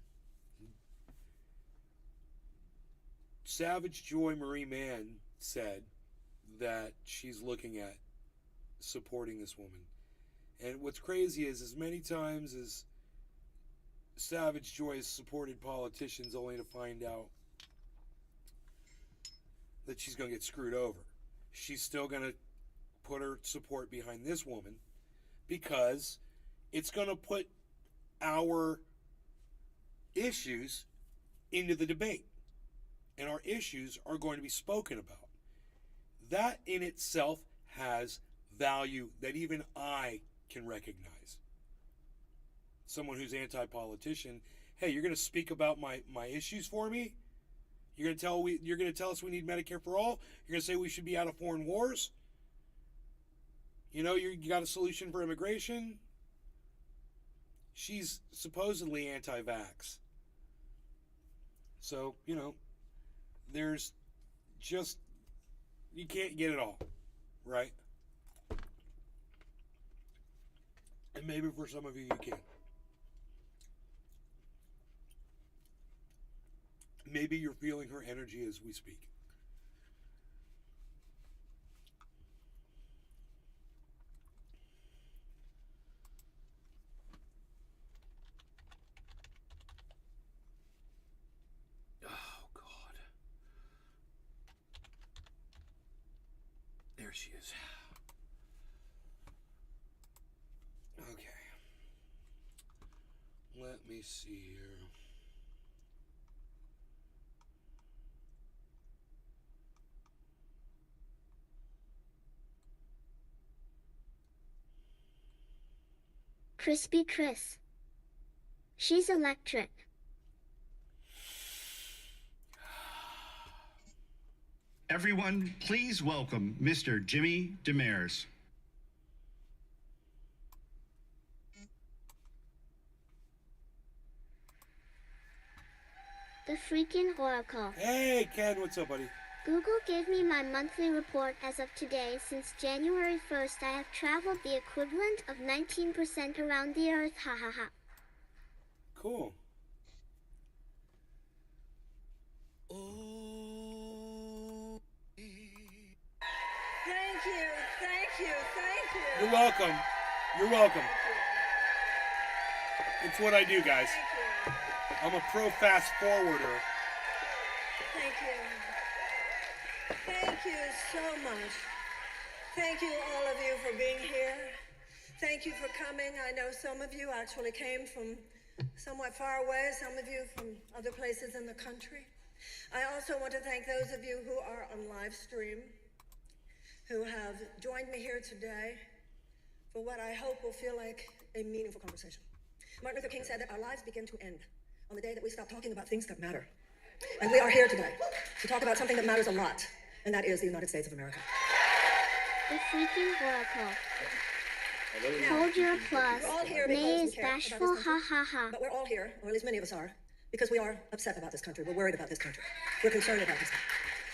Savage Joy Marie Mann said that she's looking at supporting this woman. And what's crazy is as many times as Savage Joy has supported politicians only to find out that she's going to get screwed over. She's still going to put her support behind this woman because it's going to put our issues into the debate. And our issues are going to be spoken about. That in itself has value that even I can recognize. Someone who's anti-politician, hey, you're going to speak about my issues for me? You're going to tell us we need Medicare for all? You're going to say we should be out of foreign wars? You know, you got a solution for immigration? She's supposedly anti-vax. So, you know, there's just, you can't get it all, right? And maybe for some of you, you can. Maybe you're feeling her energy as we speak. There she is. Okay. Let me see here. Crispy Chris. She's electric. Everyone, please welcome Mr. Jimmy Demers. The freaking oracle. Hey, Ken, what's up, buddy? Google gave me my monthly report as of today. Since January 1st, I have traveled the equivalent of 19% around the Earth. Ha ha ha. Cool. Thank you, thank you, thank you. You're welcome. You're welcome. Thank you. It's what I do, guys. Thank you. I'm a pro fast forwarder. Thank you. Thank you so much. Thank you, all of you, for being here. Thank you for coming. I know some of you actually came from somewhat far away, some of you from other places in the country. I also want to thank those of you who are on live stream, who have joined me here today for what I hope will feel like a meaningful conversation. Martin Luther King said that our lives begin to end on the day that we stop talking about things that matter. And we are here today to talk about something that matters a lot, and that is the United States of America. The freaking oracle. Now, Hold your applause. we're all here May because is we care about bashful. this Ha country. ha ha. But we're all here, or at least many of us are, because we are upset about this country. We're worried about this country. We're concerned about this country.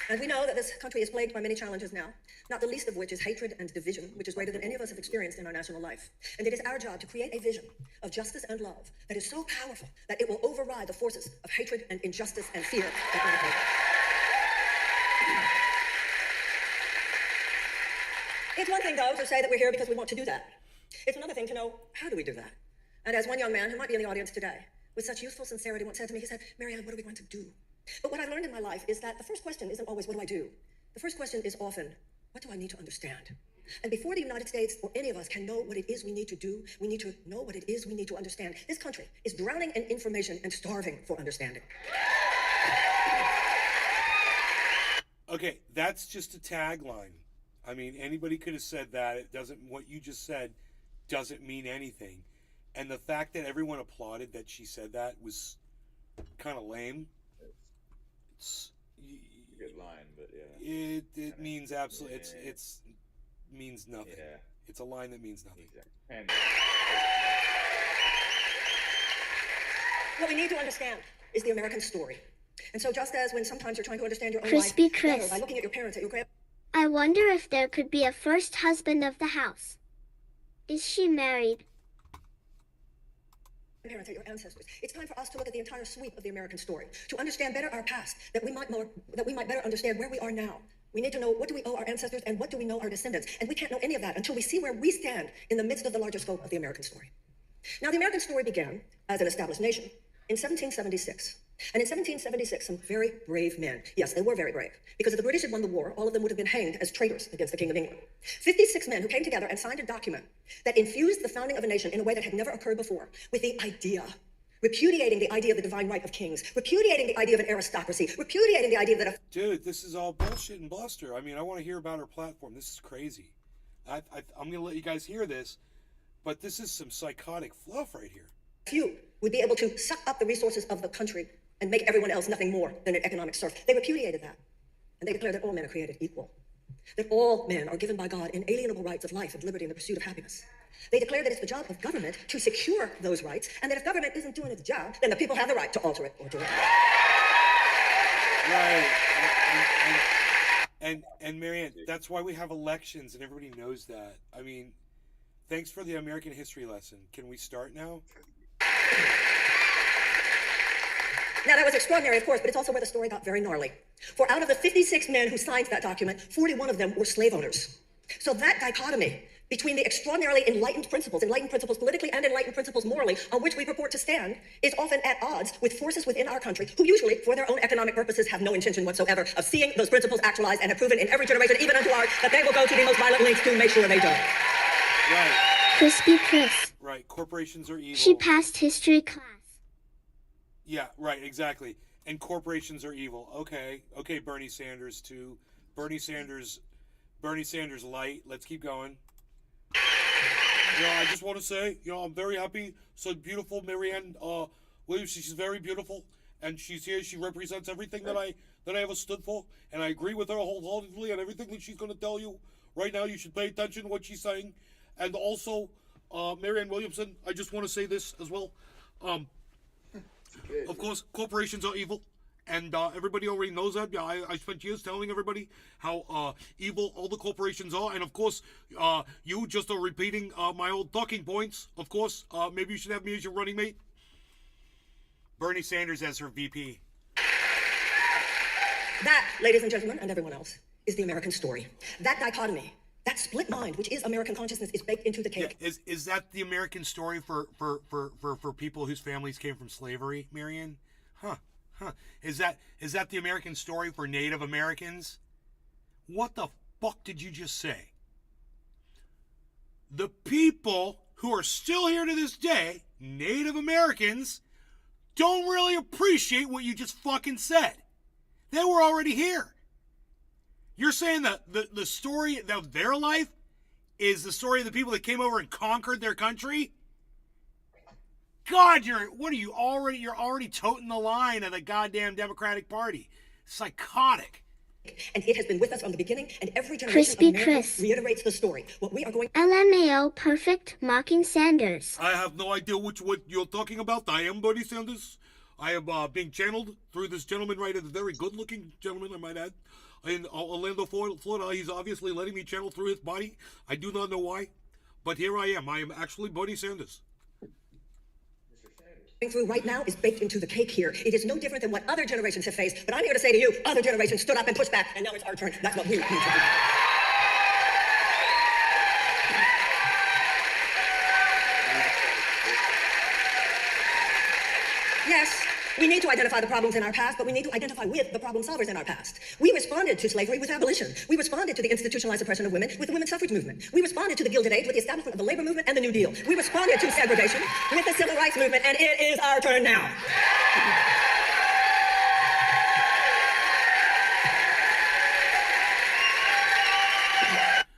And we know that this country is plagued by many challenges now, not the least of which is hatred and division, which is greater than any of us have experienced in our national life. And it is our job to create a vision of justice and love that is so powerful that it will override the forces of hatred and injustice and fear that manipulate. It's one thing, though, to say that we're here because we want to do that. It's another thing to know, how do we do that? And as one young man who might be in the audience today, with such youthful sincerity once said to me, he said, Marianne, what are we going to do? But what I've learned in my life is that the first question isn't always, what do I do? The first question is often, what do I need to understand? And before the United States or any of us can know what it is we need to do, we need to know what it is we need to understand. This country is drowning in information and starving for understanding. Okay, that's just a tagline. I mean, anybody could have said that. It doesn't, what you just said doesn't mean anything. And the fact that everyone applauded that she said that was kind of lame. It's a good line, but yeah. It means absolutely, it's means nothing. Yeah. It's a line that means nothing. Exactly. What we need to understand is the American story. And so just as when sometimes you're trying to understand your own Crispy life better Chris. by looking at your parents, at your grandparents, I wonder if there could be a first husband of the house. Is she married? at your ancestors. It's time for us to look at the entire sweep of the American story, to understand better our past, that we might better understand where we are now. We need to know, what do we owe our ancestors and what do we know our descendants? And we can't know any of that until we see where we stand in the midst of the larger scope of the American story. Now, the American story began as an established nation in 1776. And in 1776, some very brave men, yes, they were very brave, because if the British had won the war, all of them would have been hanged as traitors against the King of England. 56 men who came together and signed a document that infused the founding of a nation in a way that had never occurred before, with the idea, repudiating the idea of the divine right of kings, repudiating the idea of an aristocracy, repudiating the idea that a... Dude, this is all bullshit and bluster. I mean, I want to hear about her platform. This is crazy. I'm going to let you guys hear this, but this is some psychotic fluff right here. Few would be able to suck up the resources of the country and make everyone else nothing more than an economic serf. They repudiated that. And they declared that all men are created equal. That all men are given by God inalienable rights of life and liberty and the pursuit of happiness. They declared that it's the job of government to secure those rights, and that if government isn't doing its job, then the people have the right to alter it or do it. Right. And Marianne, that's why we have elections, and everybody knows that. I mean, thanks for the American history lesson. Can we start now? Now, that was extraordinary, of course, but it's also where the story got very gnarly. For out of the 56 men who signed that document, 41 of them were slave owners. So that dichotomy between the extraordinarily enlightened principles politically and enlightened principles morally, on which we purport to stand, is often at odds with forces within our country who usually, for their own economic purposes, have no intention whatsoever of seeing those principles actualized, and have proven in every generation, even unto ours, that they will go to the most violent lengths to make sure they don't. Right. Crispy Chris. Right. Corporations are evil. She passed history class. Yeah, right, exactly. And corporations are evil. Okay, Bernie Sanders too. Bernie Sanders light. Let's keep going. I just want to say, I'm very happy. So beautiful, Marianne Williams. She's very beautiful, and she's here. She represents everything that I ever stood for, and I agree with her wholeheartedly on everything that she's going to tell you right now. You should pay attention to what she's saying, and also, Marianne Williamson. I just want to say this as well. Of course, corporations are evil, and everybody already knows that. Yeah, I spent years telling everybody how evil all the corporations are, and of course, you just are repeating my old talking points. Of course, maybe you should have me as your running mate. Bernie Sanders as her VP. That, ladies and gentlemen, and everyone else, is the American story. That dichotomy, that split mind, which is American consciousness, is baked into the cake. Yeah, is that the American story for people whose families came from slavery, Marianne? Huh. Is that the American story for Native Americans? What the fuck did you just say? The people who are still here to this day, Native Americans, don't really appreciate what you just fucking said. They were already here. You're saying that the story of their life is the story of the people that came over and conquered their country? God, you're already toting the line of the goddamn Democratic Party. Psychotic. And it has been with us from the beginning, and every generation Crispy of America Chris. reiterates the story. What we are going... LMAO perfect mocking Sanders. I have no idea what you're talking about. I am Bernie Sanders. I am being channeled through this gentleman right here, a very good-looking gentleman, I might add. in Orlando, Florida. He's obviously letting me channel through his body. I do not know why, but here I am. I am actually Bernie Sanders. Through right now is baked into the cake here. It is no different than what other generations have faced. But I'm here to say to you, other generations stood up and pushed back, and now it's our turn. That's what we need to do. Yes, we need to identify the problems in our past, but we need to identify with the problem solvers in our past. We responded to slavery with abolition. We responded to the institutionalized oppression of women with the women's suffrage movement. We responded to the Gilded Age with the establishment of the labor movement and the New Deal. We responded to segregation with the civil rights movement, and it is our turn now.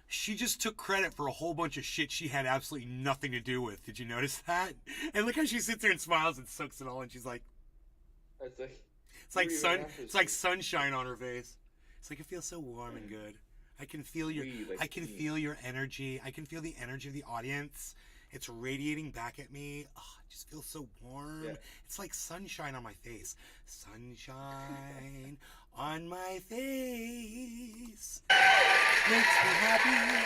She just took credit for a whole bunch of shit she had absolutely nothing to do with. Did you notice that? And look how she sits there and smiles and soaks it all, and she's like, it's like sunshine on her face. It's like, it feels so warm and good. I can feel your energy. I can feel the energy of the audience. It's radiating back at me. Oh, it just feels so warm. Yeah. It's like sunshine on my face. Sunshine on my face makes me happy.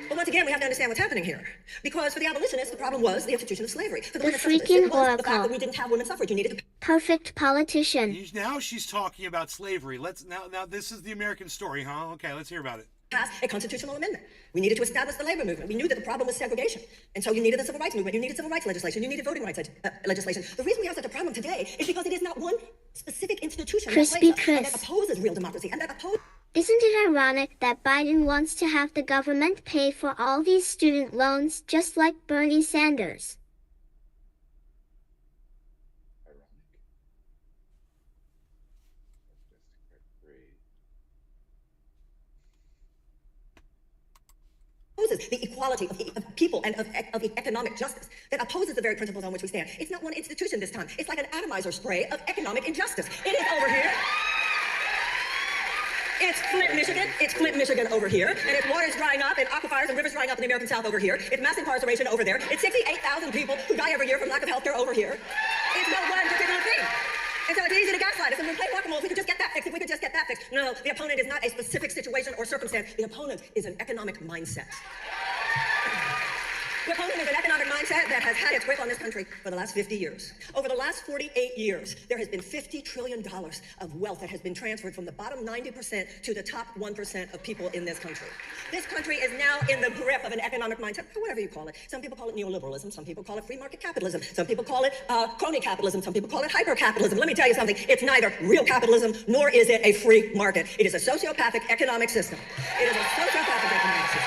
But once again, we have to understand what's happening here. Because for the abolitionists, the problem was the institution of slavery. For the freaking oracle. The fact that we didn't have women's suffrage. You needed to... Perfect politician. Now she's talking about slavery. Now this is the American story, huh? Okay, let's hear about it. Pass a constitutional amendment. We needed to establish the labor movement. We knew that the problem was segregation. And so you needed the civil rights movement. You needed civil rights legislation. You needed voting rights legislation. The reason we have such a problem today is because it is not one specific institution that opposes real democracy and that opposes... Isn't it ironic that Biden wants to have the government pay for all these student loans just like Bernie Sanders? Opposes the equality of people and of economic justice, that opposes the very principles on which we stand. It's not one institution this time. It's like an atomizer spray of economic injustice. It is over here. It's Flint, Michigan. It's Flint, Michigan over here. And it's waters drying up and aquifers and rivers drying up in the American South over here. It's mass incarceration over there. It's 68,000 people who die every year from lack of health care over here. It's no one particular thing. And so it's easy to gaslight us. And we play whack-a-mole. If we could just get that fixed, if we could just get that fixed. No, the opponent is not a specific situation or circumstance. The opponent is an economic mindset. The opponent is an economic mindset that has had its grip on this country for the last 50 years. Over the last 48 years, there has been $50 trillion of wealth that has been transferred from the bottom 90% to the top 1% of people in this country. This country is now in the grip of an economic mindset, whatever you call it. Some people call it neoliberalism. Some people call it free market capitalism. Some people call it crony capitalism. Some people call it hyper-capitalism. Let me tell you something. It's neither real capitalism nor is it a free market. It is a sociopathic economic system. It is a sociopathic economic system.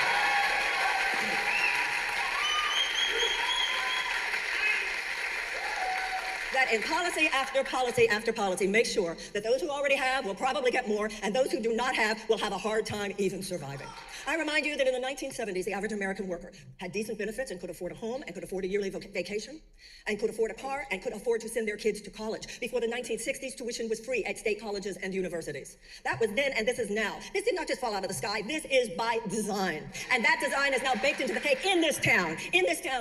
That in policy after policy after policy makes sure that those who already have will probably get more, and those who do not have will have a hard time even surviving. I remind you that in the 1970s, the average American worker had decent benefits and could afford a home and could afford a yearly vacation and could afford a car and could afford to send their kids to college. Before the 1960s, tuition was free at state colleges and universities. That was then and this is now. This did not just fall out of the sky. This is by design. And that design is now baked into the cake in this town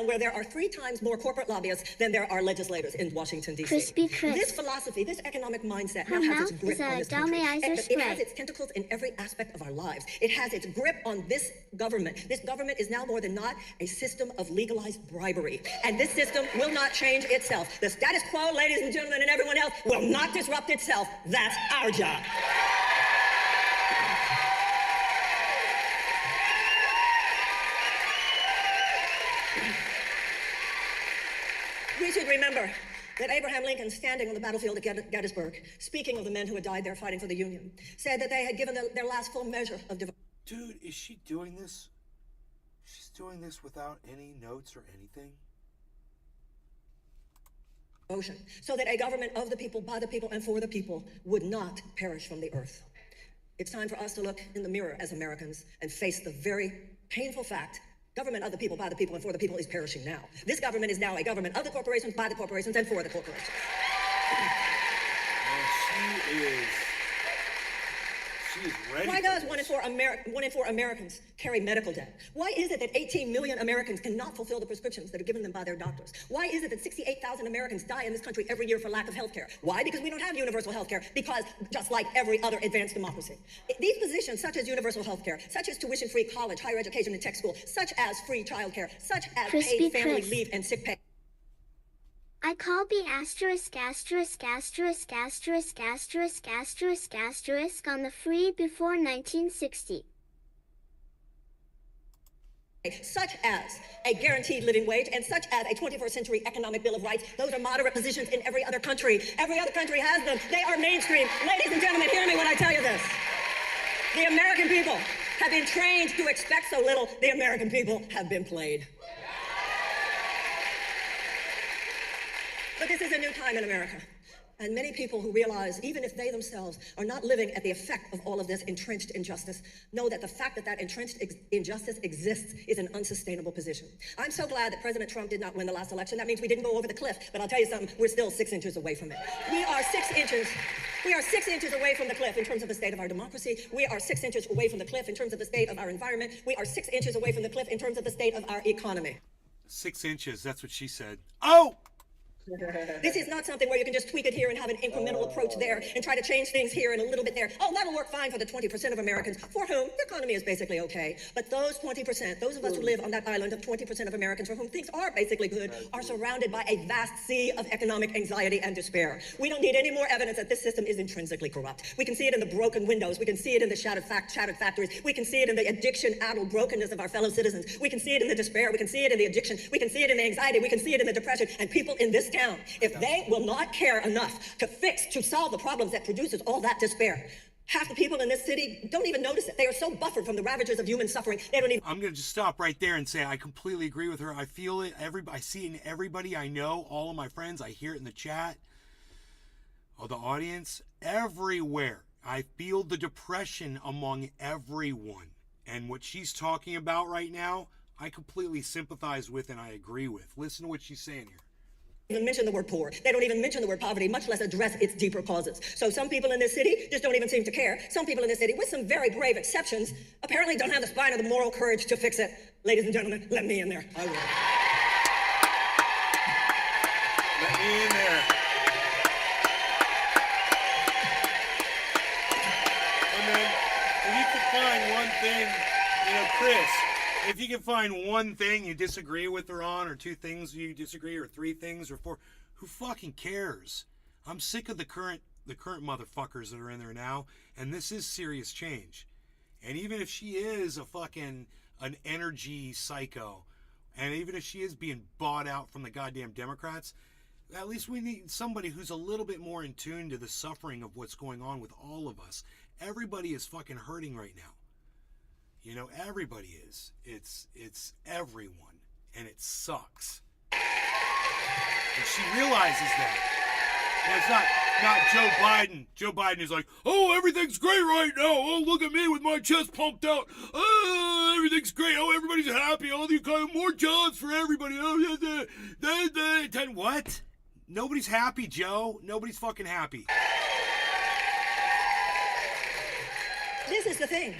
where there are 3 times more corporate lobbyists than there are legislators in Washington, D.C. Crispy crisp. This philosophy, this economic mindset now has its grip on this country. It has its tentacles in every aspect of our lives. It has its grip on this government. This government is now more than not a system of legalized bribery. And this system will not change itself. The status quo, ladies and gentlemen, and everyone else, will not disrupt itself. That's our job. We should remember that Abraham Lincoln, standing on the battlefield at Gettysburg, speaking of the men who had died there fighting for the Union, said that they had given their last full measure of devotion. Dude, is she doing this? She's doing this without any notes or anything? So that a government of the people, by the people, and for the people would not perish from the earth. It's time for us to look in the mirror as Americans and face the very painful fact: government of the people, by the people, and for the people is perishing now. This government is now a government of the corporations, by the corporations, and for the corporations. She is ready. Why for does this. 1 in 4 Americans carry medical debt? Why is it that 18 million Americans cannot fulfill the prescriptions that are given them by their doctors? Why is it that 68,000 Americans die in this country every year for lack of health care? Why? Because we don't have universal health care, because just like every other advanced democracy. These positions, such as universal health care, such as tuition-free college, higher education and tech school, such as free childcare, such as Crispy paid family Chris. leave and sick pay. I call B asterisk asterisk asterisk asterisk asterisk asterisk asterisk on the free before 1960. Such as a guaranteed living wage and such as a 21st century economic bill of rights. Those are moderate positions in every other country. Every other country has them. They are mainstream. Ladies and gentlemen, hear me when I tell you this. The American people have been trained to expect so little. The American people have been played. But this is a new time in America. And many people who realize, even if they themselves are not living at the effect of all of this entrenched injustice, know that the fact that that entrenched injustice exists is an unsustainable position. I'm so glad that President Trump did not win the last election. That means we didn't go over the cliff. But I'll tell you something, we're still 6 inches away from it. We are 6 inches away from the cliff in terms of the state of our democracy. We are 6 inches away from the cliff in terms of the state of our environment. We are 6 inches away from the cliff in terms of the state of our economy. 6 inches, that's what she said. Oh! This is not something where you can just tweak it here and have an incremental approach there and try to change things here and a little bit there. Oh, that'll work fine for the 20% of Americans for whom the economy is basically okay. But those 20%, those of us who live on that island of 20% of Americans for whom things are basically good, are surrounded by a vast sea of economic anxiety and despair. We don't need any more evidence that this system is intrinsically corrupt. We can see it in the broken windows. We can see it in the shattered factories. We can see it in the addiction-addled brokenness of our fellow citizens. We can see it in the despair. We can see it in the addiction. We can see it in the anxiety. We can see it in the depression. And people in this town, if they will not care enough to solve the problems that produces all that despair, half the people in this city don't even notice it. They are so buffered from the ravages of human suffering, they don't even... I'm going to just stop right there and say I completely agree with her. I feel it. I see it in everybody I know, all of my friends. I hear it in the chat, the audience, everywhere. I feel the depression among everyone. And what she's talking about right now, I completely sympathize with and I agree with. Listen to what she's saying here. Even mention the word poor. They don't even mention the word poverty, much less address its deeper causes. So some people in this city just don't even seem to care. Some people in this city, with some very brave exceptions, apparently don't have the spine or the moral courage to fix it. Ladies and gentlemen, let me in there. I will. Let me in there. And then, if you can find one thing, Chris, if you can find one thing you disagree with her on, or 2 things you disagree, or 3 things, or 4, who fucking cares? I'm sick of the current motherfuckers that are in there now, and this is serious change. And even if she is an energy psycho, and even if she is being bought out from the goddamn Democrats, at least we need somebody who's a little bit more in tune to the suffering of what's going on with all of us. Everybody is fucking hurting right now. Everybody is. It's everyone. And it sucks. And she realizes that. And it's not Joe Biden. Joe Biden is like, oh, everything's great right now. Oh, look at me with my chest pumped out. Oh, everything's great. Oh, everybody's happy. Oh, you got more jobs for everybody. Oh, what? Nobody's happy, Joe. Nobody's fucking happy. This is the thing.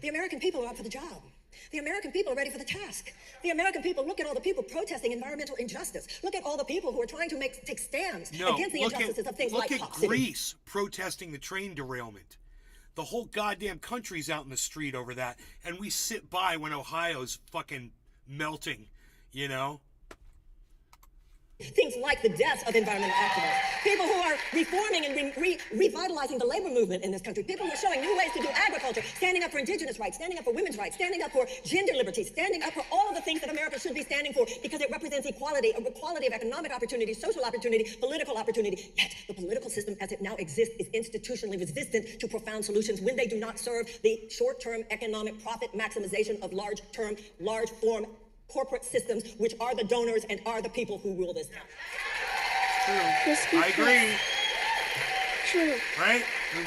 The American people are up for the job. The American people are ready for the task. The American people, look at all the people protesting environmental injustice. Look at all the people who are trying to take stands against the injustices of things like Look at Greece protesting the train derailment. The whole goddamn country's out in the street over that, and we sit by when Ohio's fucking melting, Things like the deaths of environmental activists, people who are reforming and revitalizing the labor movement in this country, people who are showing new ways to do agriculture, standing up for indigenous rights, standing up for women's rights, standing up for gender liberty, standing up for all of the things that America should be standing for because it represents equality of economic opportunity, social opportunity, political opportunity. Yet the political system as it now exists is institutionally resistant to profound solutions when they do not serve the short-term economic profit maximization of large-form corporate systems, which are the donors and are the people who rule this town. True. I agree. True. Right?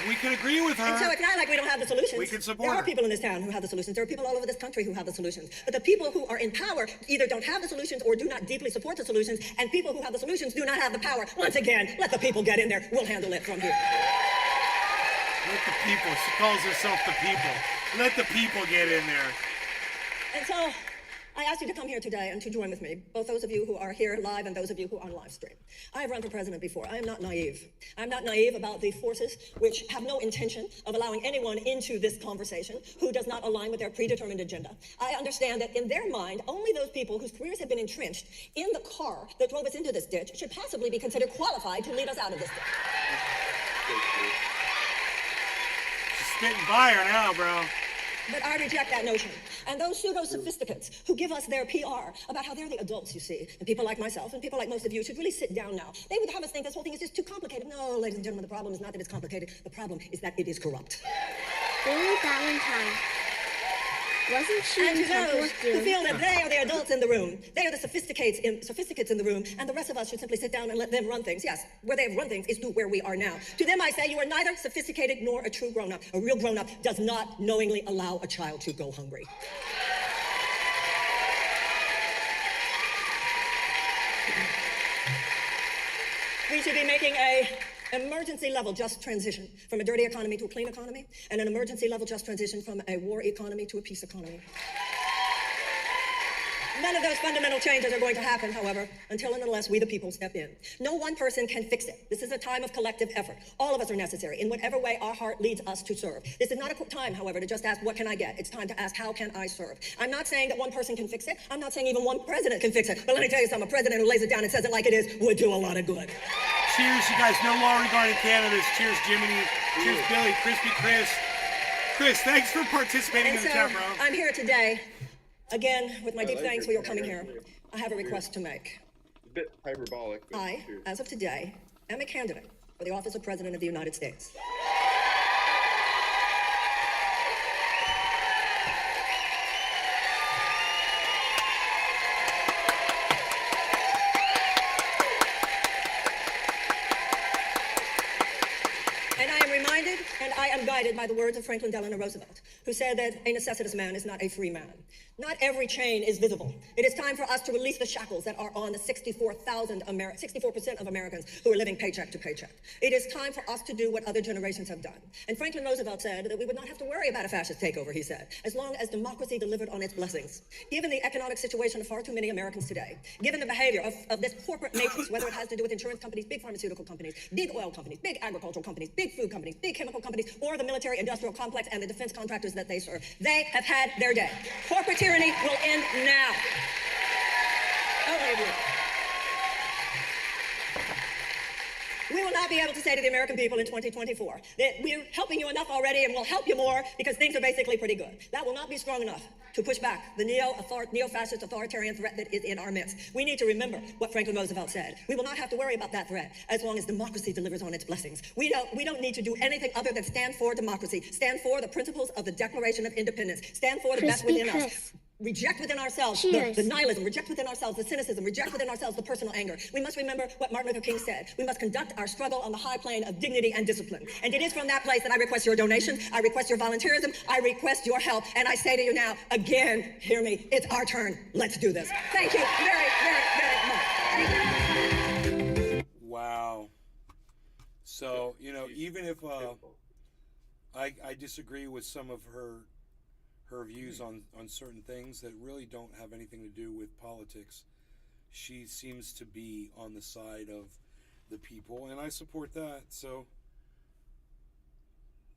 We can agree with her. And so it's not like we don't have the solutions. We can support There are her. people in this town who have the solutions. There are people all over this country who have the solutions. But the people who are in power either don't have the solutions or do not deeply support the solutions, and people who have the solutions do not have the power. Once again, let the people get in there. We'll handle it from here. Let the people. She calls herself the people. Let the people get in there. And so I asked you to come here today and to join with me, both those of you who are here live and those of you who are on live stream. I have run for president before. I am not naive. I'm not naive about the forces which have no intention of allowing anyone into this conversation who does not align with their predetermined agenda. I understand that in their mind, only those people whose careers have been entrenched in the car that drove us into this ditch should possibly be considered qualified to lead us out of this ditch. She's spitting fire now, bro. But I reject that notion. And those pseudo-sophisticates who give us their PR about how they're the adults, you see, and people like myself and people like most of you should really sit down now. They would have us think this whole thing is just too complicated. No, ladies and gentlemen, the problem is not that it's complicated. The problem is that it is corrupt. Billy Valentine. Wasn't she And in to trouble those with who you? feel that they are the adults in the room, they are the sophisticates in the room, and the rest of us should simply sit down and let them run things. Yes, where they have run things is to where we are now. To them I say, you are neither sophisticated nor a true grown-up. A real grown-up does not knowingly allow a child to go hungry. We should be making a emergency level just transition from a dirty economy to a clean economy, and an emergency level just transition from a war economy to a peace economy. None of those fundamental changes are going to happen, however, until and unless we the people step in. No one person can fix it. This is a time of collective effort. All of us are necessary in whatever way our heart leads us to serve. This is not a time, however, to just ask, what can I get? It's time to ask, how can I serve? I'm not saying that one person can fix it. I'm not saying even one president can fix it. But let me tell you something, a president who lays it down and says it like it is would do a lot of good. Cheers, you guys. No law regarding cannabis. Cheers, Jiminy. Cheers, Billy. Crispy Chris. Chris, thanks for participating And in the so chat, bro. I'm here today, again, with my deep like thanks your for your coming here. comment. I have a request to make. A bit hyperbolic. But I, cheers. as of today, am a candidate for the office of President of the United States. And I am reminded and I am guided by the words of Franklin Delano Roosevelt, who said that a necessitous man is not a free man. Not every chain is visible. It is time for us to release the shackles that are on the 64% of Americans who are living paycheck to paycheck. It is time for us to do what other generations have done. And Franklin Roosevelt said that we would not have to worry about a fascist takeover, he said, as long as democracy delivered on its blessings. Given the economic situation of far too many Americans today, given the behavior of this corporate matrix, whether it has to do with insurance companies, big pharmaceutical companies, big oil companies, big agricultural companies, big food companies, big chemical companies, or the military industrial complex and the defense contractors that they serve, they have had their day. Corporate tyranny will end now. Only of you. We will not be able to say to the American people in 2024 that we're helping you enough already and we'll help you more because things are basically pretty good. That will not be strong enough to push back the neo-fascist authoritarian threat that is in our midst. We need to remember what Franklin Roosevelt said. We will not have to worry about that threat as long as democracy delivers on its blessings. We don't need to do anything other than stand for democracy, stand for the principles of the Declaration of Independence, stand for the best within us. Reject within ourselves the nihilism, reject within ourselves the cynicism, reject within ourselves the personal anger. We must remember what Martin Luther King said. We must conduct our struggle on the high plane of dignity and discipline. And it is from that place that I request your donations, I request your volunteerism, I request your help. And I say to you now, again, hear me, it's our turn. Let's do this. Thank you very, very, very much. Wow. So, you know, even if I disagree with some of her views on certain things that really don't have anything to do with politics, she seems to be on the side of the people, and I support that. So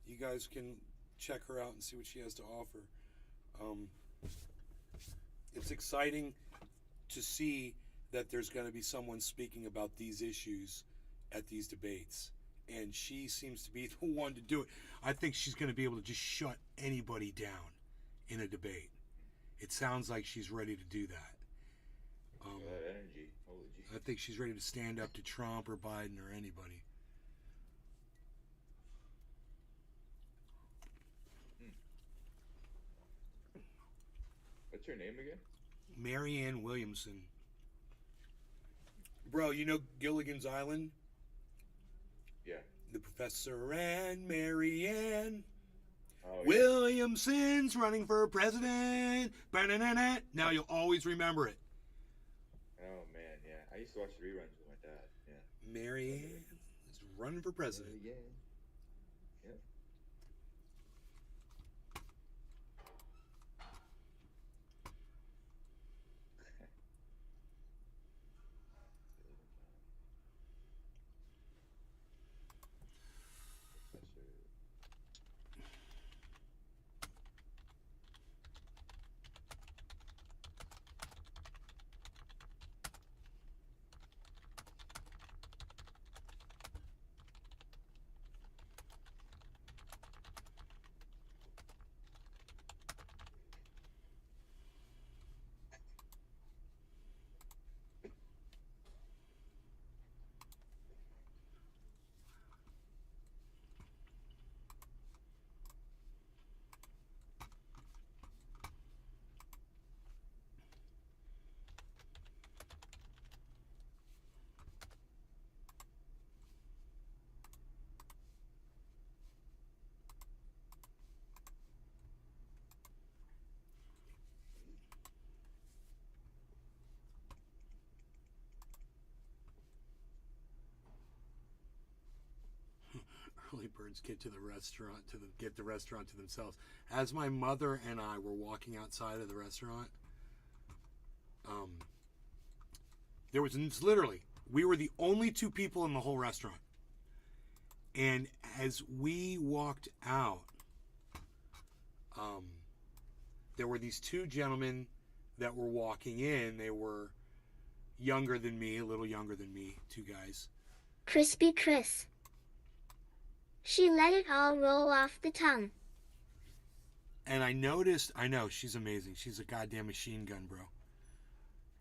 you guys can check her out and see what she has to offer. It's exciting to see that there's going to be someone speaking about these issues at these debates, and she seems to be the one to do it. I think she's going to be able to just shut anybody down in a debate. It sounds like she's ready to do that. That energy. Holy geez. I think she's ready to stand up to Trump or Biden or anybody. What's her name again? Marianne Williamson. Bro, you know Gilligan's Island? Yeah. The Professor and Marianne Oh, Williamson's running for president. Ba-na-na-na. Now you'll always remember it. Oh man, yeah. I used to watch the reruns with my dad. Yeah. Marianne is running for president. Yeah. Yep. early birds get to the restaurant get the restaurant to themselves. As my mother and I were walking outside of the restaurant, there was literally, we were the only two people in the whole restaurant. And as we walked out, there were these two gentlemen that were walking in. They were younger than me, a little younger than me, two guys. Crispy Chris. She let it all roll off the tongue. And I noticed, I know, she's amazing. She's a goddamn machine gun, bro.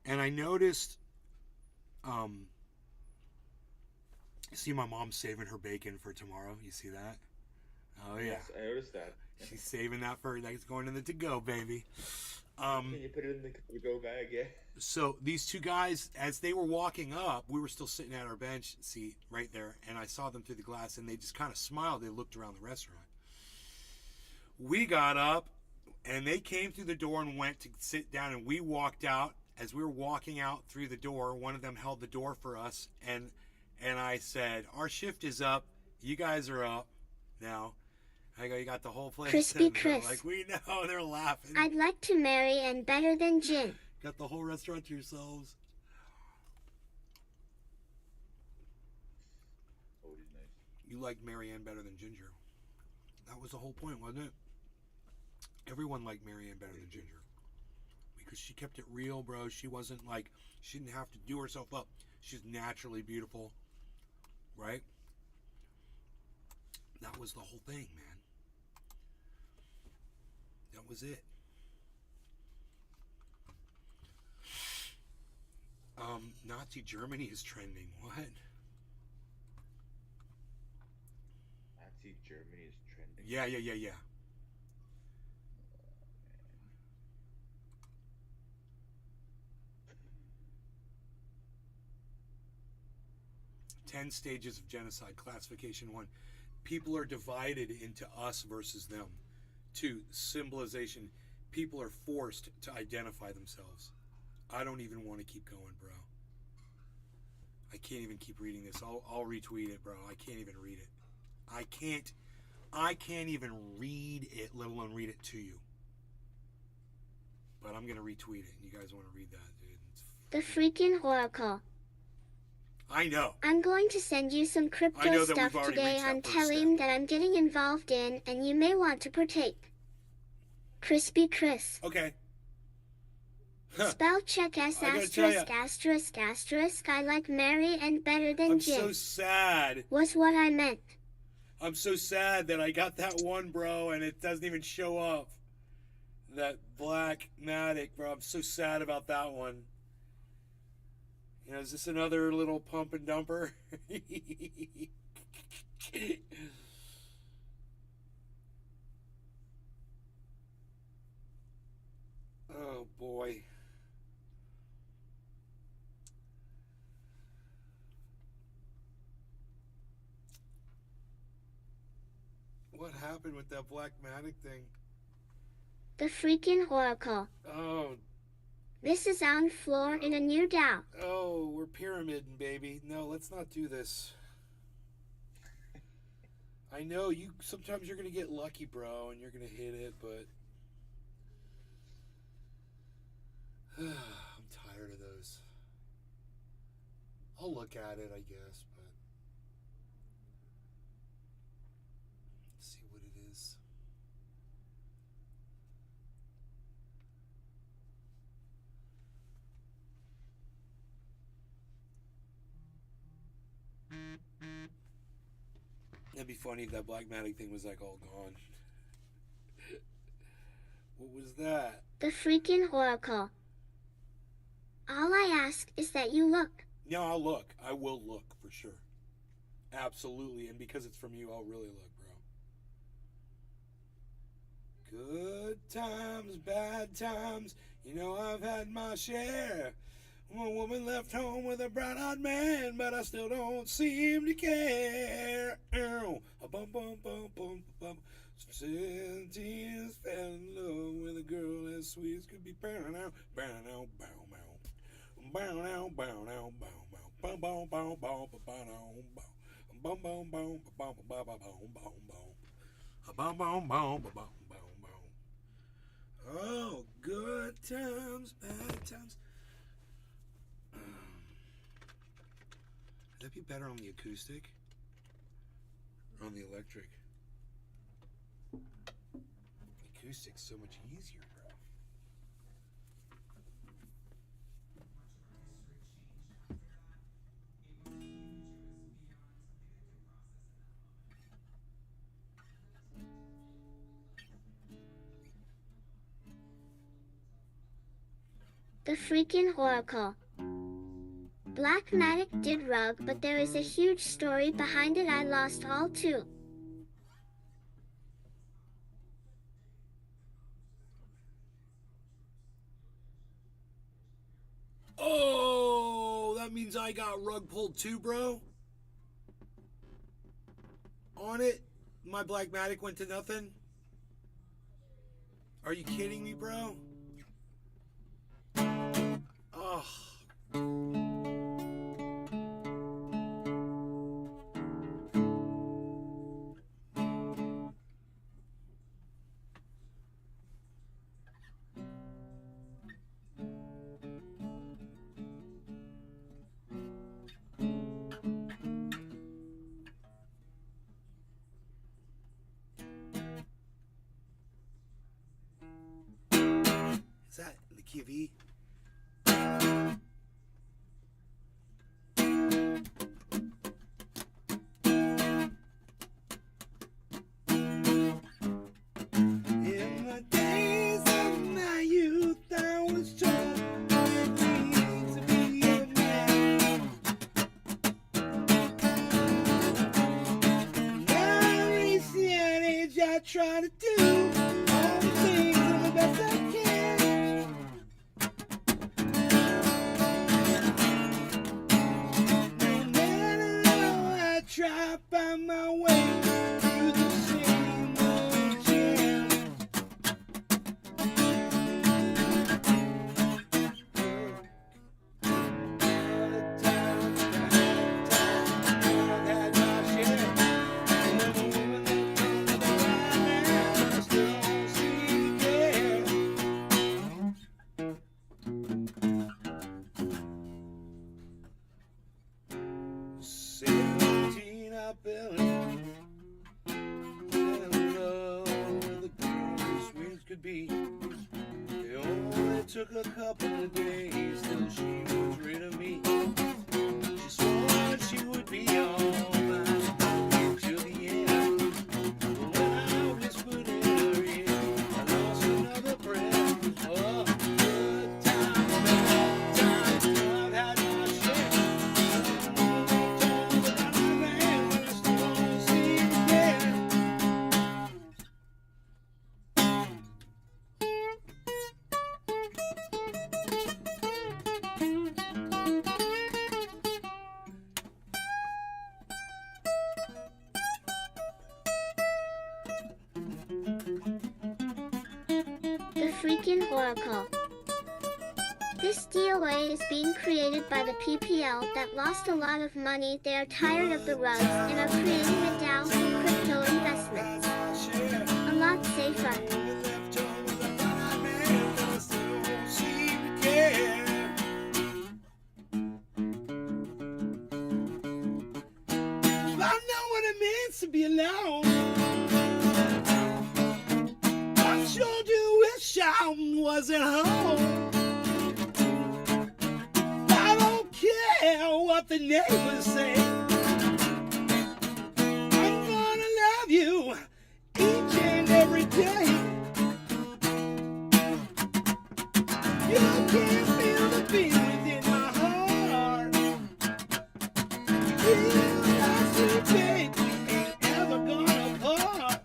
And I noticed, see my mom saving her bacon for tomorrow. You see that? Oh, yeah. Yes, I noticed that. She's saving that for, that's going in the to-go, baby. Can you put it in the to-go bag? Yeah. So these two guys, as they were walking up, we were still sitting at our bench seat right there, and I saw them through the glass, and they just kind of smiled. They looked around the restaurant. We got up, and they came through the door and went to sit down, and we walked out. As we were walking out through the door, one of them held the door for us, and I said, our shift is up. You guys are up now. I go, you got the whole place. Crispy Chris. Like, we know. They're laughing. I'd like to marry and better than Jin. Got the whole restaurant to yourselves. Oh, he's nice. You liked Marianne better than Ginger. That was the whole point, wasn't it? Everyone liked Marianne better than Ginger. Because she kept it real, bro. She wasn't like, she didn't have to do herself up. She's naturally beautiful. Right? That was the whole thing, man. That was it. Nazi Germany is trending. What? Nazi Germany is trending. Yeah. Oh, 10 stages of genocide, classification 1. People are divided into us versus them. 2, symbolization. People are forced to identify themselves. I don't even want to keep going, bro. I can't even keep reading this. I'll retweet it, bro. I can't even read it. I can't even read it, let alone read it to you. But I'm gonna retweet it. You guys want to read that, dude? The freaking oracle. I know. I'm going to send you some crypto stuff today on Telegram that I'm getting involved in, and you may want to partake. Crispy Chris. Okay. Spell check S ******. I like Mary and better than Jim. I'm so sad. Was what I meant. I'm so sad that I got that one, bro, and it doesn't even show up. That black Matic, bro. I'm so sad about that one. You know, is this another little pump and dumper? Oh, boy. What happened with that black Matic thing? The freaking oracle. Oh. This is on floor in a new DAO. Oh, we're pyramiding, baby. No, let's not do this. I know sometimes you're gonna get lucky, bro, and you're gonna hit it, but I'm tired of those. I'll look at it, I guess, but let's see what it is. That'd be funny if that black Matic thing was like all gone. What was that? The freaking oracle. All I ask is that you look. No, I'll look. I will look for sure. Absolutely. And because it's from you, I'll really look, bro. Good times, bad times. You know I've had my share. One woman left home with a brown-eyed man, but I still don't seem to care. A bum bum bum bum bum. 17 fell in love with a girl as sweet as could be. Bow now, bow now, bow now. Bow now, bow now, bow now. Bow bow bow bow bow bow now. boom, boom, boom, boom, boom, boom, boom, boom, boom, boom, boom, boom, boom, boom. Oh, good times, bad times. Would that be better on the acoustic or on the electric? The acoustic's so much easier, bro. The freaking oracle. Blackmatic did rug, but there is a huge story behind it. I lost all too. Oh, that means I got rug pulled too, bro. On it, my Blackmatic went to nothing. Are you kidding me, bro? Oh. Is that the Kiwi? In the days of my youth, I was told to be a man. Now I reach the age I try to do all the things the best I can. No matter how I try, find my way through the same old jam. Took a couple of days till she was rid of me. She swore she would be all mine till the end. But when I whispered in her ear, I lost another breath. Oh, good times, bad times, I've had my share. Told about my man, but I still don't see him again. The freaking oracle. This DOA is being created by the PPL that lost a lot of money. They are tired of the rugs and are creating a DAO for crypto investments. A lot safer. I know what it means to be alone. I sure do wish I wasn't home. I don't care what the neighbors say. I'm gonna love you each and every day. You can feel the beat within my heart. You lost it, babe. We ain't ever gonna part.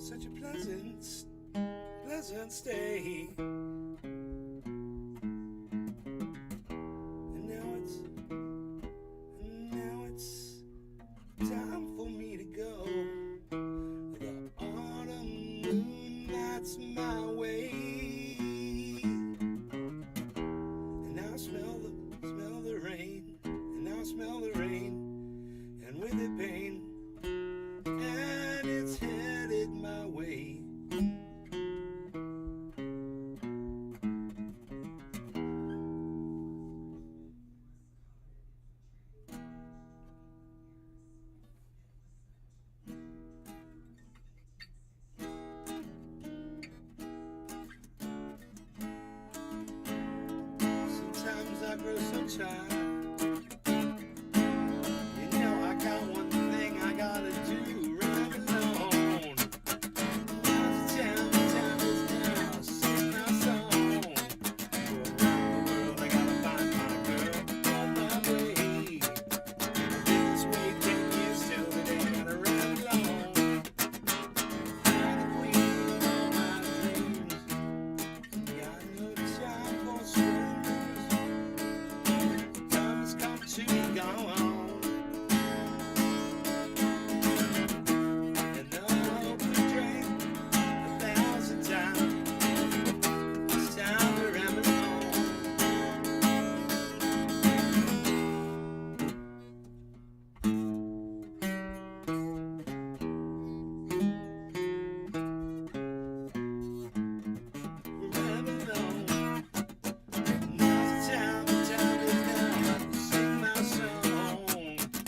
such a pleasant stay. And now it's time for me to go. The autumn moon lights my way. And now I smell the rain. And now I smell the rain. And with it pain. And it's headed my way. Sometimes I grow so tired. You know I got one thing I gotta do right alone. Now's the time is now, sing my song. Go around the world, I gotta find my girl on my way. I've been this way 10 years till the day I gotta run along. Find the queen of all my dreams. Got no time for strangers. Time has come to go on. And though I hope we drank 1,000 times, it's time to ramble on. Ramble on. Now's the time is now to sing my song.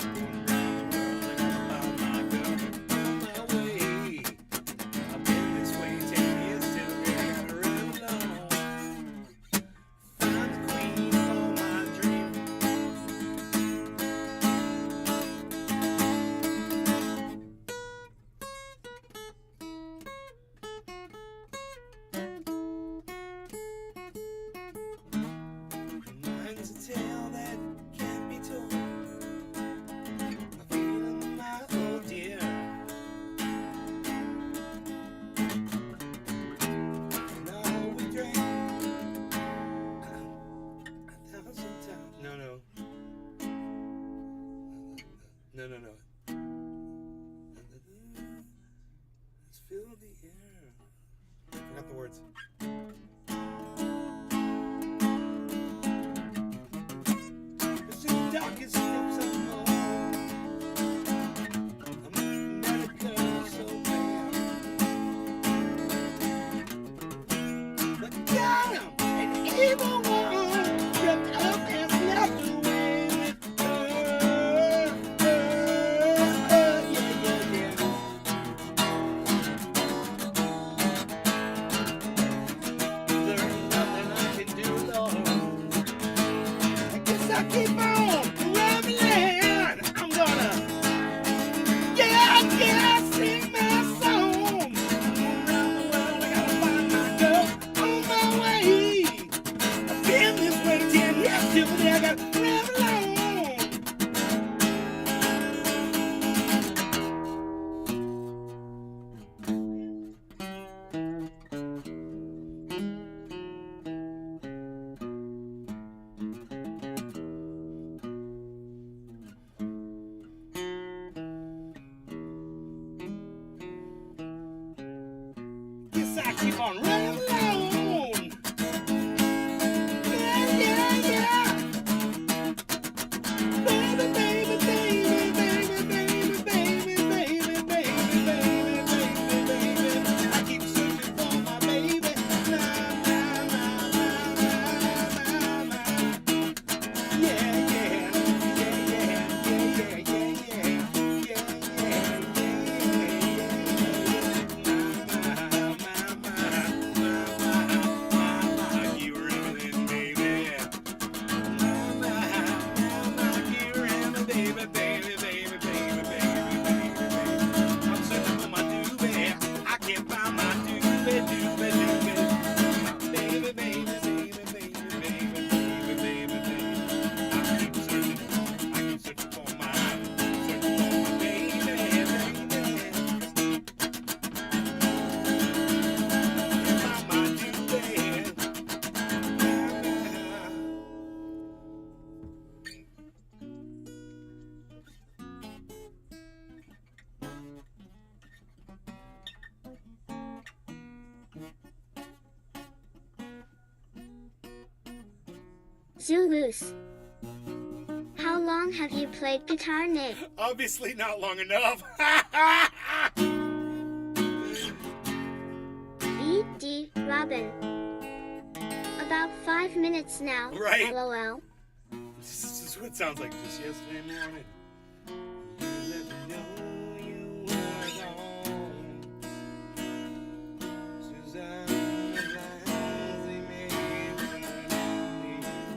Going round the world, I gotta find my girl on my way. I've been this way 10 years till I gotta run along. Find the queen of all my dreams. Mine's a tale that can't be told. A feeling my oh dear. And all we drank 1,000 times. No. Let's fill the air. Forgot the words. It's the darkest steps of all. I met a girl so bad. But damn, an evil one crept up and left away with her. Yeah. There's nothing I can do, Lord. I guess I'll keep on rambling. I'm gonna, sing my song. Around the world, I gotta find my girl on my way. I've been this way 10 years till the day I gotta ramble on. Guess I keep on running alone. Yeah. Baby. I keep searching for my baby. Na. Yeah. Zulus. How long have you played guitar, Nick? Obviously not long enough. B.D. Robin. About 5 minutes now. Right. LOL. This is what it sounds like just yesterday morning. You let me know you were gone.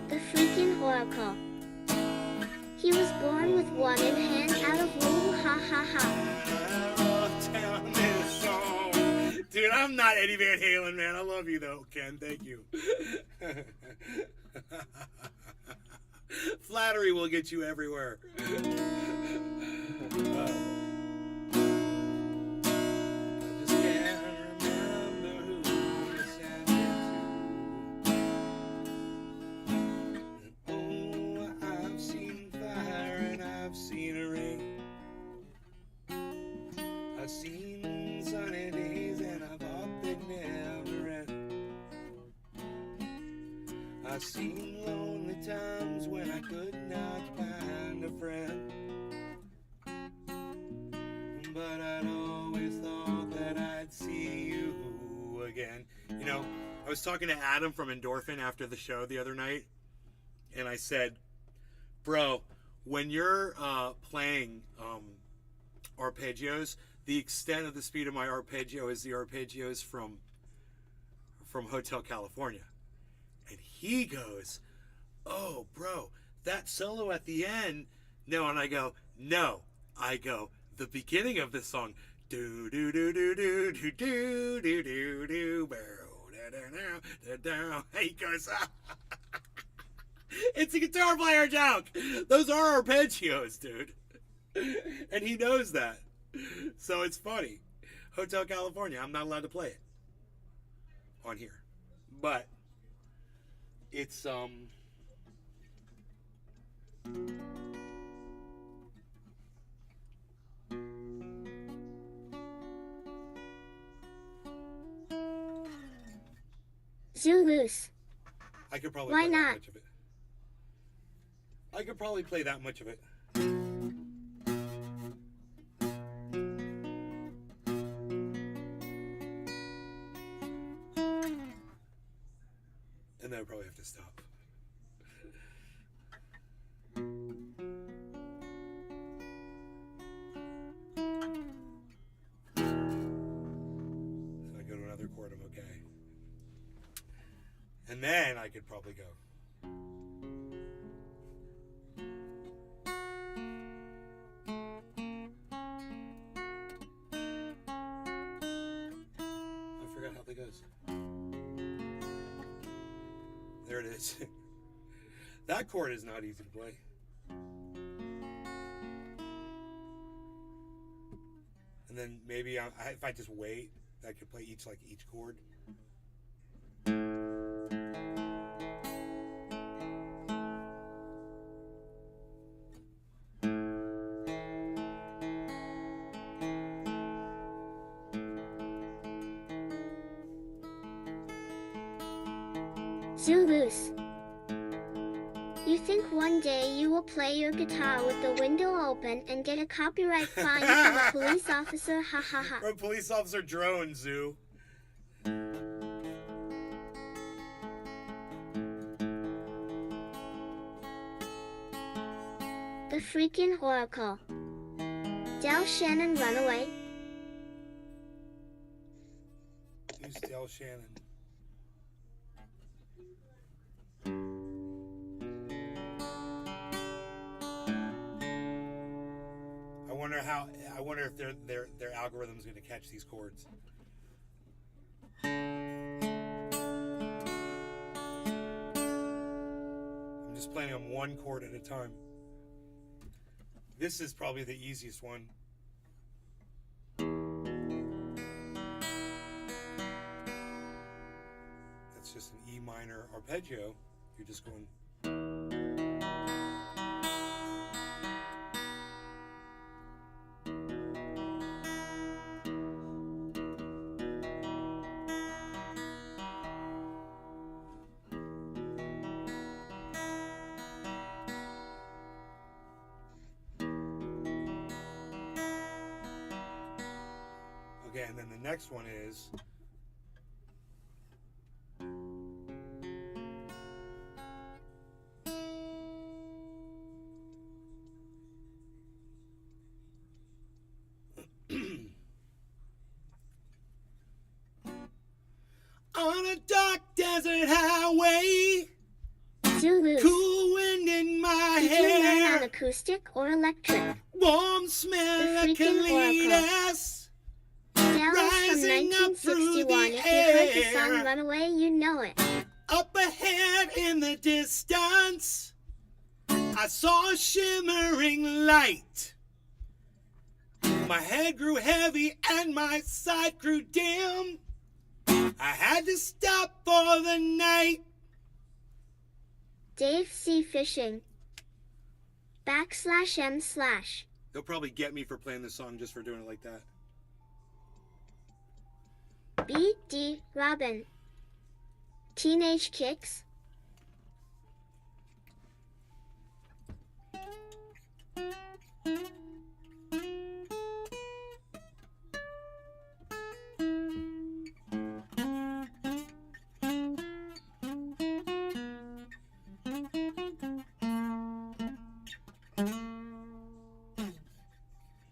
The freaking oracle. He was born with one in hand out of womb, ha ha ha. Dude, I'm not Eddie Van Halen, man. I love you, though, Ken. Thank you. Flattery will get you everywhere. I just can't remember who I sent it to. Oh, I've seen fire and I've seen a rain. I've seen sunny days and I thought they'd never end. I've seen lonely times when I could not find a friend. But I'd always thought that I'd see you again. You know, I was talking to Adam from Endorphin after the show the other night, and I said, bro, when you're playing arpeggios, the extent of the speed of my arpeggio is the arpeggios from Hotel California. And he goes, oh, bro, that solo at the end. No, and I go, no. I go, the beginning of this song, do do do do do do do do do do, he goes, it's a guitar player joke. Those are arpeggios, dude. And he knows that. So it's funny. Hotel California, I'm not allowed to play it on here. But it's Zulus. I could probably Why play that not? much of it. I could probably play that much of it. And then I probably have to stop. So I go to another chord, I'm okay. And then I could probably go. I forgot how that goes. There it is. That chord is not easy to play. And then maybe if I just wait, I could play each chord. Zulus. You think one day you will play your guitar with the window open and get a copyright fine from a police officer, ha ha ha. From police officer drone, Zoo. The freaking oracle. Del Shannon Runaway. Who's Del Shannon? I wonder if their algorithm's going to catch these chords. I'm just playing on one chord at a time. This is probably the easiest one. That's just an E minor arpeggio. You're just going. Okay, and then the next one is... On a dark desert highway, Zulu. cool wind in my Did you learn on hair, acoustic or electric? warm smell The that can freaking lead oracle. us, Dallas from rising up through 1961. the If you heard the air. song Runaway, you know it. Up ahead in the distance, I saw a shimmering light. My head grew heavy and my sight grew dim. I had to stop for the night. Dave C. Fishing. /M/. They'll probably get me for playing this song just for doing it like that. B.D. Robin. Teenage Kicks.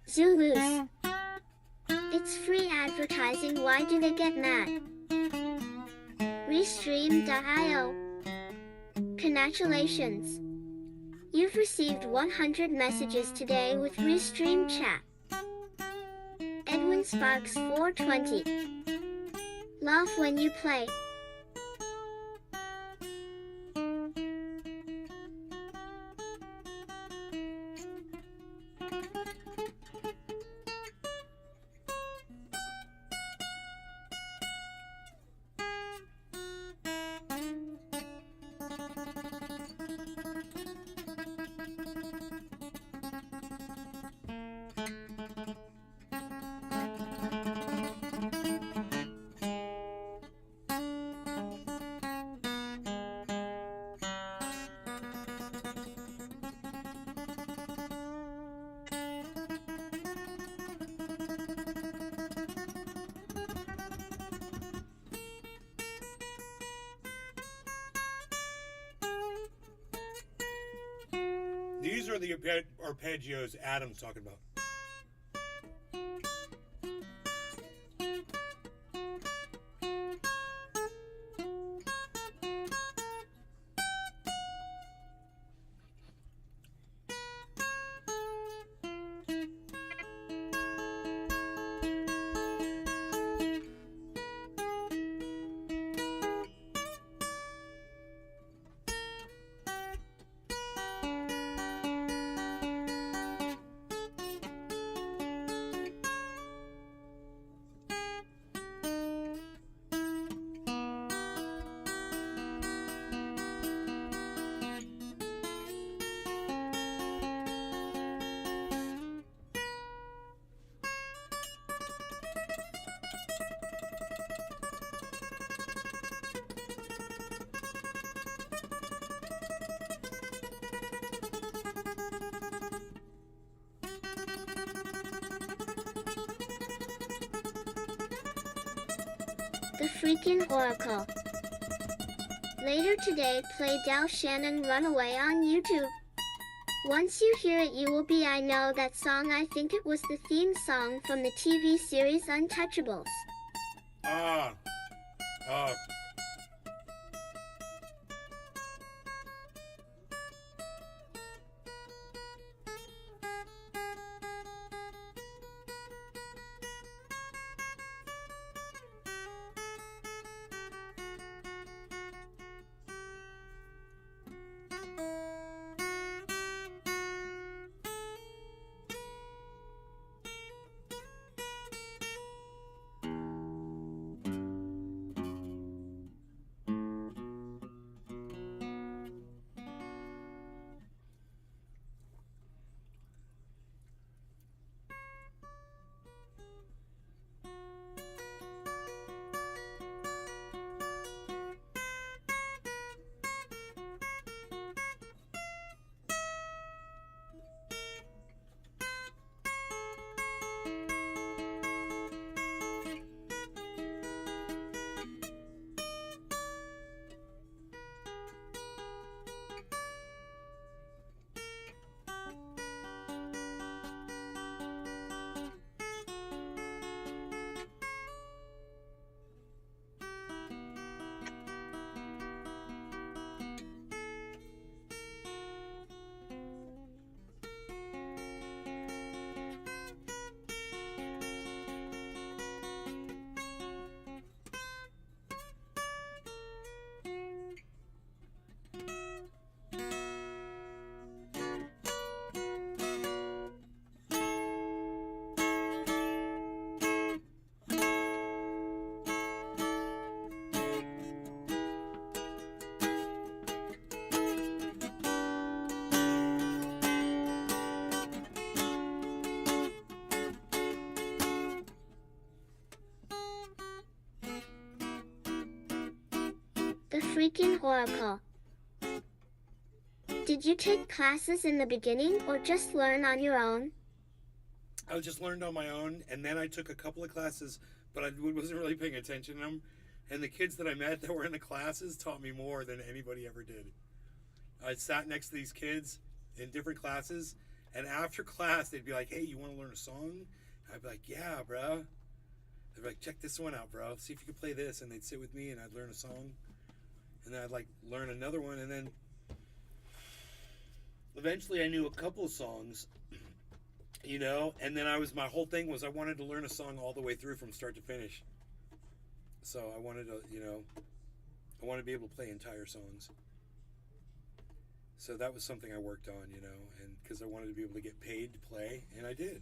Zulus. It's free advertising, why do they get mad? Restream.io. Congratulations. You've received 100 messages today with Restream Chat. Edwin Sparks 420. Love when you play. These are the arpeggios Adam's talking about. The freaking Oracle. Later today, play Del Shannon Runaway on YouTube. Once you hear it, you will be, I know that song. I think it was the theme song from the TV series Untouchables. The freaking oracle. Did you take classes in the beginning or just learn on your own? I just learned on my own, and then I took a couple of classes, but I wasn't really paying attention to them. And the kids that I met that were in the classes taught me more than anybody ever did. I sat next to these kids in different classes, and after class, they'd be like, hey, you want to learn a song? I'd be like, yeah, bro. They'd be like, check this one out, bro. See if you can play this. And they'd sit with me, and I'd learn a song. And then I'd like learn another one, and then eventually I knew a couple of songs, you know, and then my whole thing was I wanted to learn a song all the way through from start to finish. So I wanted to, you know, I wanted to be able to play entire songs. So that was something I worked on, you know, and because I wanted to be able to get paid to play, and I did.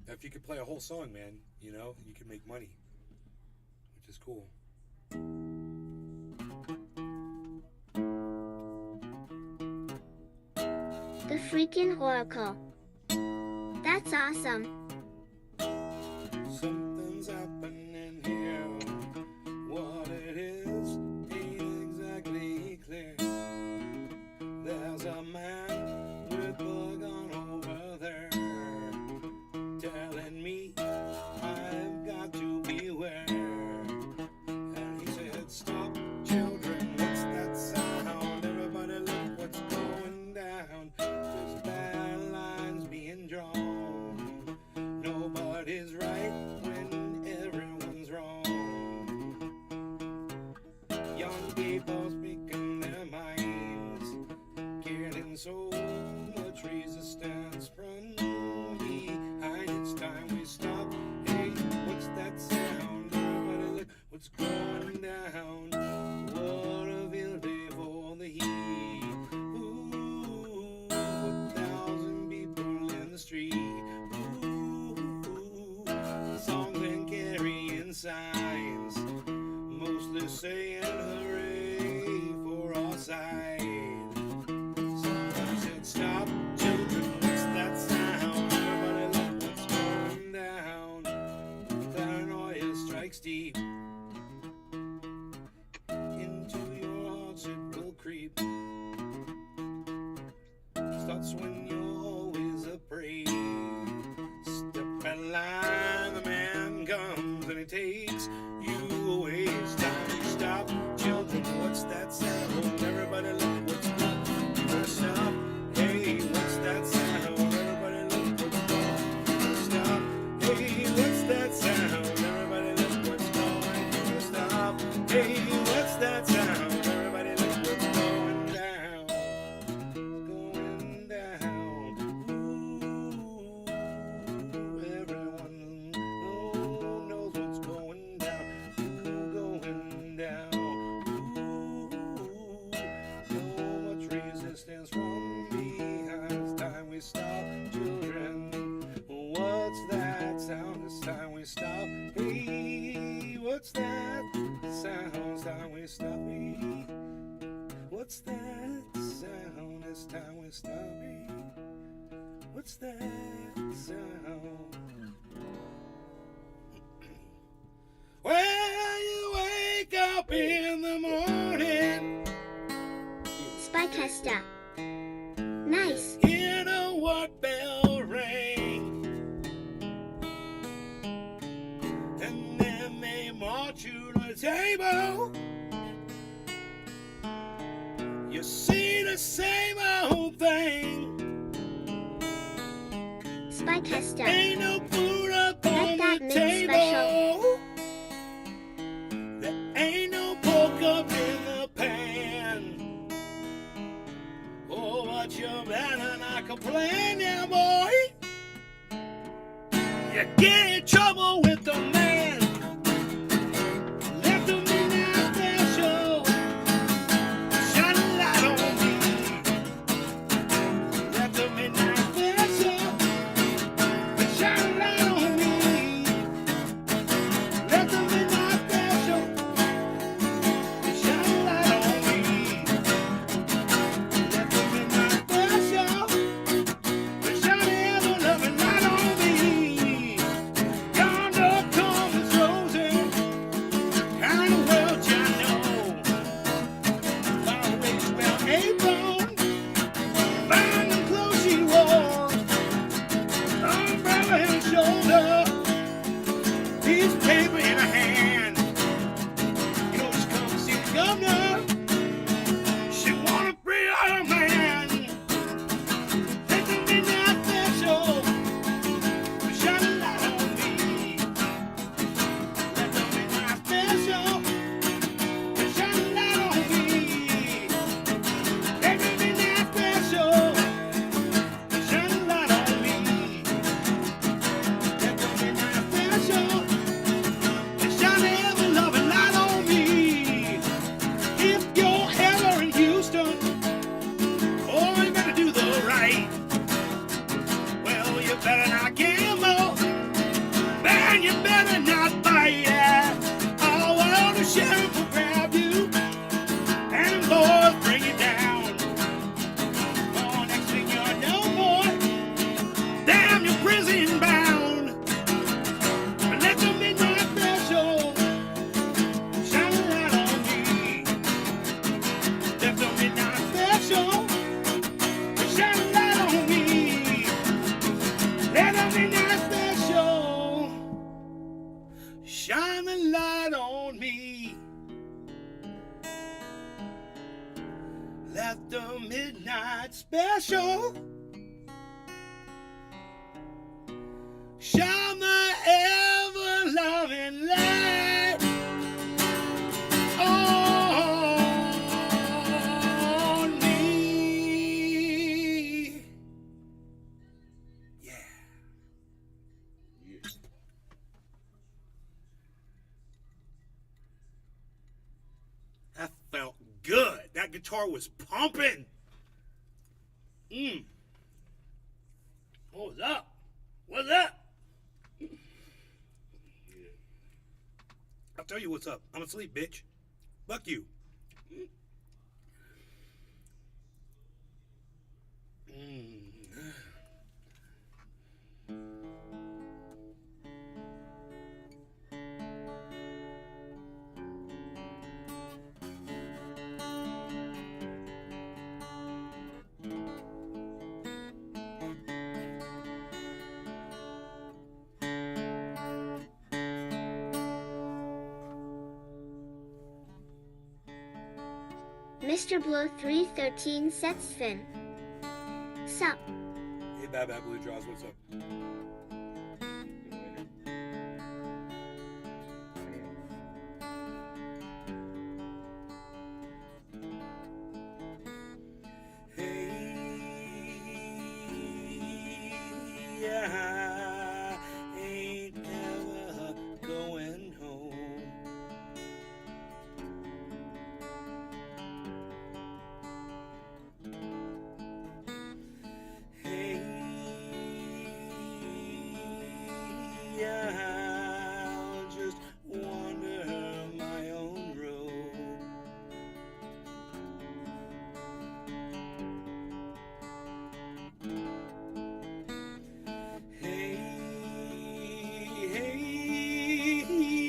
If you could play a whole song, man, you know, you can make money, which is cool. The freaking oracle. That's awesome. Something's happening here. What it is ain't exactly clear. There's a man with bug on over there telling me I've got to beware. And he said, stop, children, what's that sound? Everybody look what's going down. There's bad lines being drawn. Nobody's right when everyone's wrong. Young people speaking their minds, getting so much resistance from behind. It's time we stop. Hey, what's that sound? Everybody look what's going down. What a real day for the heat. Ooh, 1,000 people in the street. Songs and carrying signs, mostly saying hooray for our side. Someone said, stop, children, what's that sound? Everybody look what's going down. Paranoia strikes deep. Into your hearts it will creep. Starts when you're always afraid. Step in line, the man comes and he takes you away. It's time to stop, children, what's that sound? Everybody look what's going on. Stop, hey, what's that sound? Everybody look what's going on. Stop, hey, what's that sound? Everybody look what's going on. Stop, hey, what's that sound? Everybody look what's going down. Going down. Ooh, everyone knows what's going down. Ooh, going down. Ooh, so much resistance from behind. It's time we stop, children. What's that sound? It's time we stop. Hey, what's that sound? It's time we stop. Hey, what's that sound? It's time we stop. Hey, what's that sound? Well, you wake up in the morning, Spycasta. Nice. hear the what bell ring, and then they march you to the table. You see the same old thing. Spycasta. Ain't no food up Let on that the make table. There ain't no pork up in the pan. Oh, but you're better not complain now, boy. You get in trouble with the man. Let the midnight special shine a light on me. Let the midnight special shine a light on me. Let the midnight special shine a light on me. Let the midnight special shine a loving light on me. Yonder come right on me. Left the midnight special. Shine the ever-loving light on me. Yeah. That felt good. That guitar was pumping. What was up? What's up? I'll tell you what's up. I'm asleep, bitch. Fuck you. Mr. Blow 313 sets Finn. Sup? Hey, Bad Blue Jaws, what's up? I ain't never going home. Hey, I'll just wander my own road.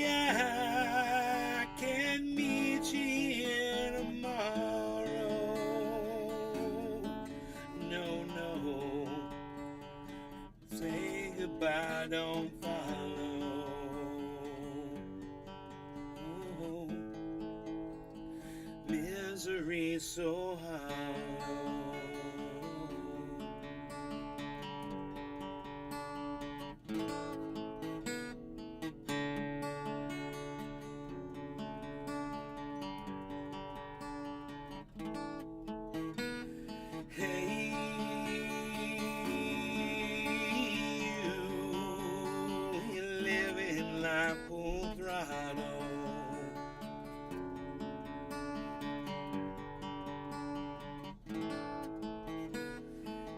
I can meet you here tomorrow. No, say goodbye, don't follow. Oh, misery so hollow. Hey, you're living life full throttle.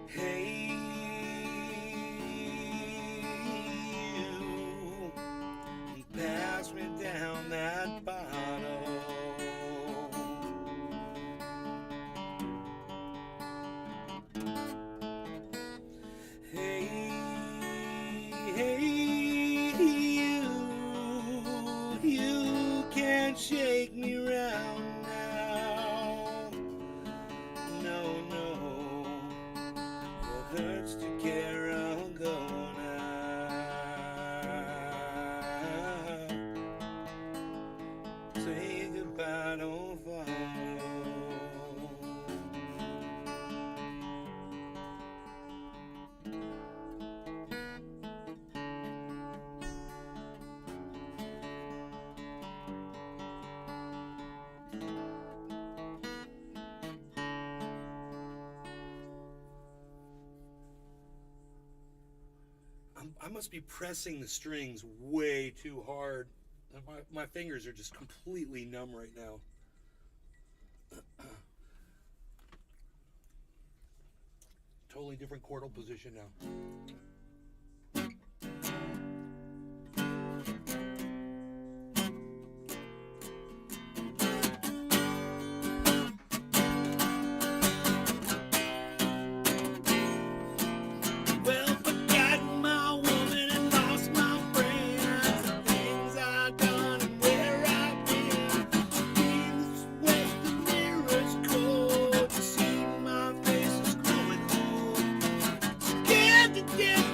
Hey, you pass me down that bottle. Hey, you can't shake me round now. No, it hurts to care, I'll go now. Say goodbye, don't follow. I must be pressing the strings way too hard. My fingers are just completely numb right now. Totally different chordal position now. Yeah.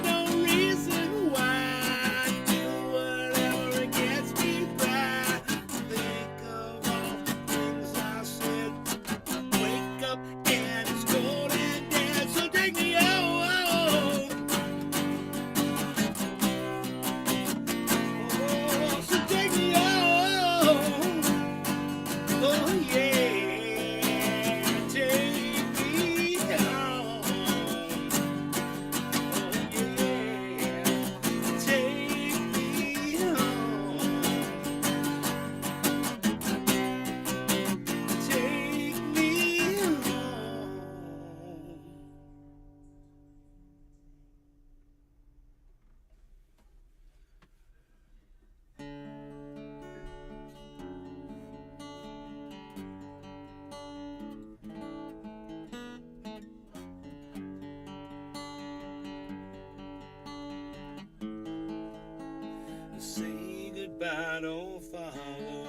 battle follow.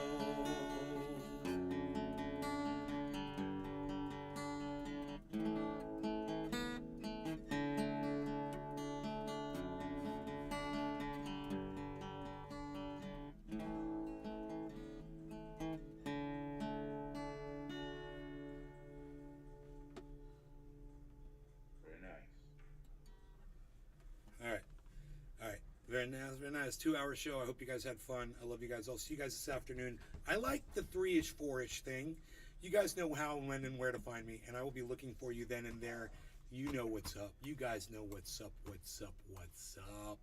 Very nice. All right. All right. Very nice. Very nice. 2-hour show. I hope you guys had fun. I love you guys. I'll see you guys this afternoon. I like the 3-ish, 4-ish thing. You guys know how, when, and where to find me, and I will be looking for you then and there. You know what's up. You guys know what's up. What's up? What's up?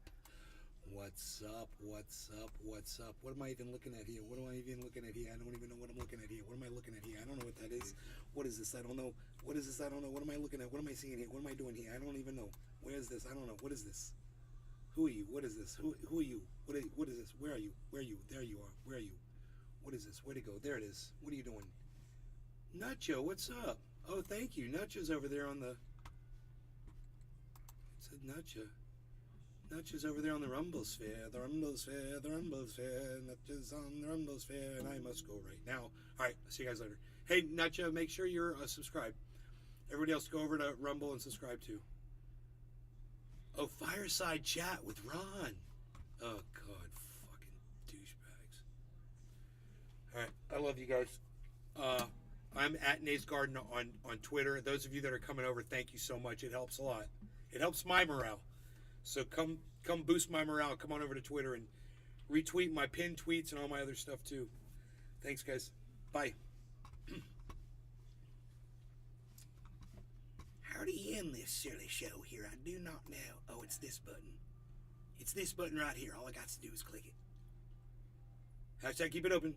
What's up? What's up? What's up? What am I even looking at here? What am I even looking at here? I don't even know what I'm looking at here. What am I looking at here? I don't know what that is. What is this? I don't know. What is this? I don't know. What am I looking at? What am I seeing here? What am I doing here? I don't even know. Where is this? I don't know. What is this? Who are you? What is this? Who are you? What is this? Where are you? Where are you? There you are. Where are you? What is this? Where'd it go? There it is. What are you doing? Nacho, what's up? Oh, thank you. Nacho's over there on the... It said Nacho. Nacho's over there on the Rumblesphere. The Rumblesphere, the Rumblesphere. Nacho's on the Rumblesphere, and I must go right now. All right, see you guys later. Hey, Nacho, make sure you're subscribed. Everybody else, go over to Rumble and subscribe too. Oh, Fireside Chat with Ron. Oh, God, fucking douchebags. All right, I love you guys. I'm at Nate's Garden on Twitter. Those of you that are coming over, thank you so much. It helps a lot. It helps my morale. So come boost my morale. Come on over to Twitter and retweet my pinned tweets and all my other stuff too. Thanks, guys. Bye. How do you end this silly show here? I do not know. Oh, it's this button. It's this button right here. All I got to do is click it. Hashtag keep it open.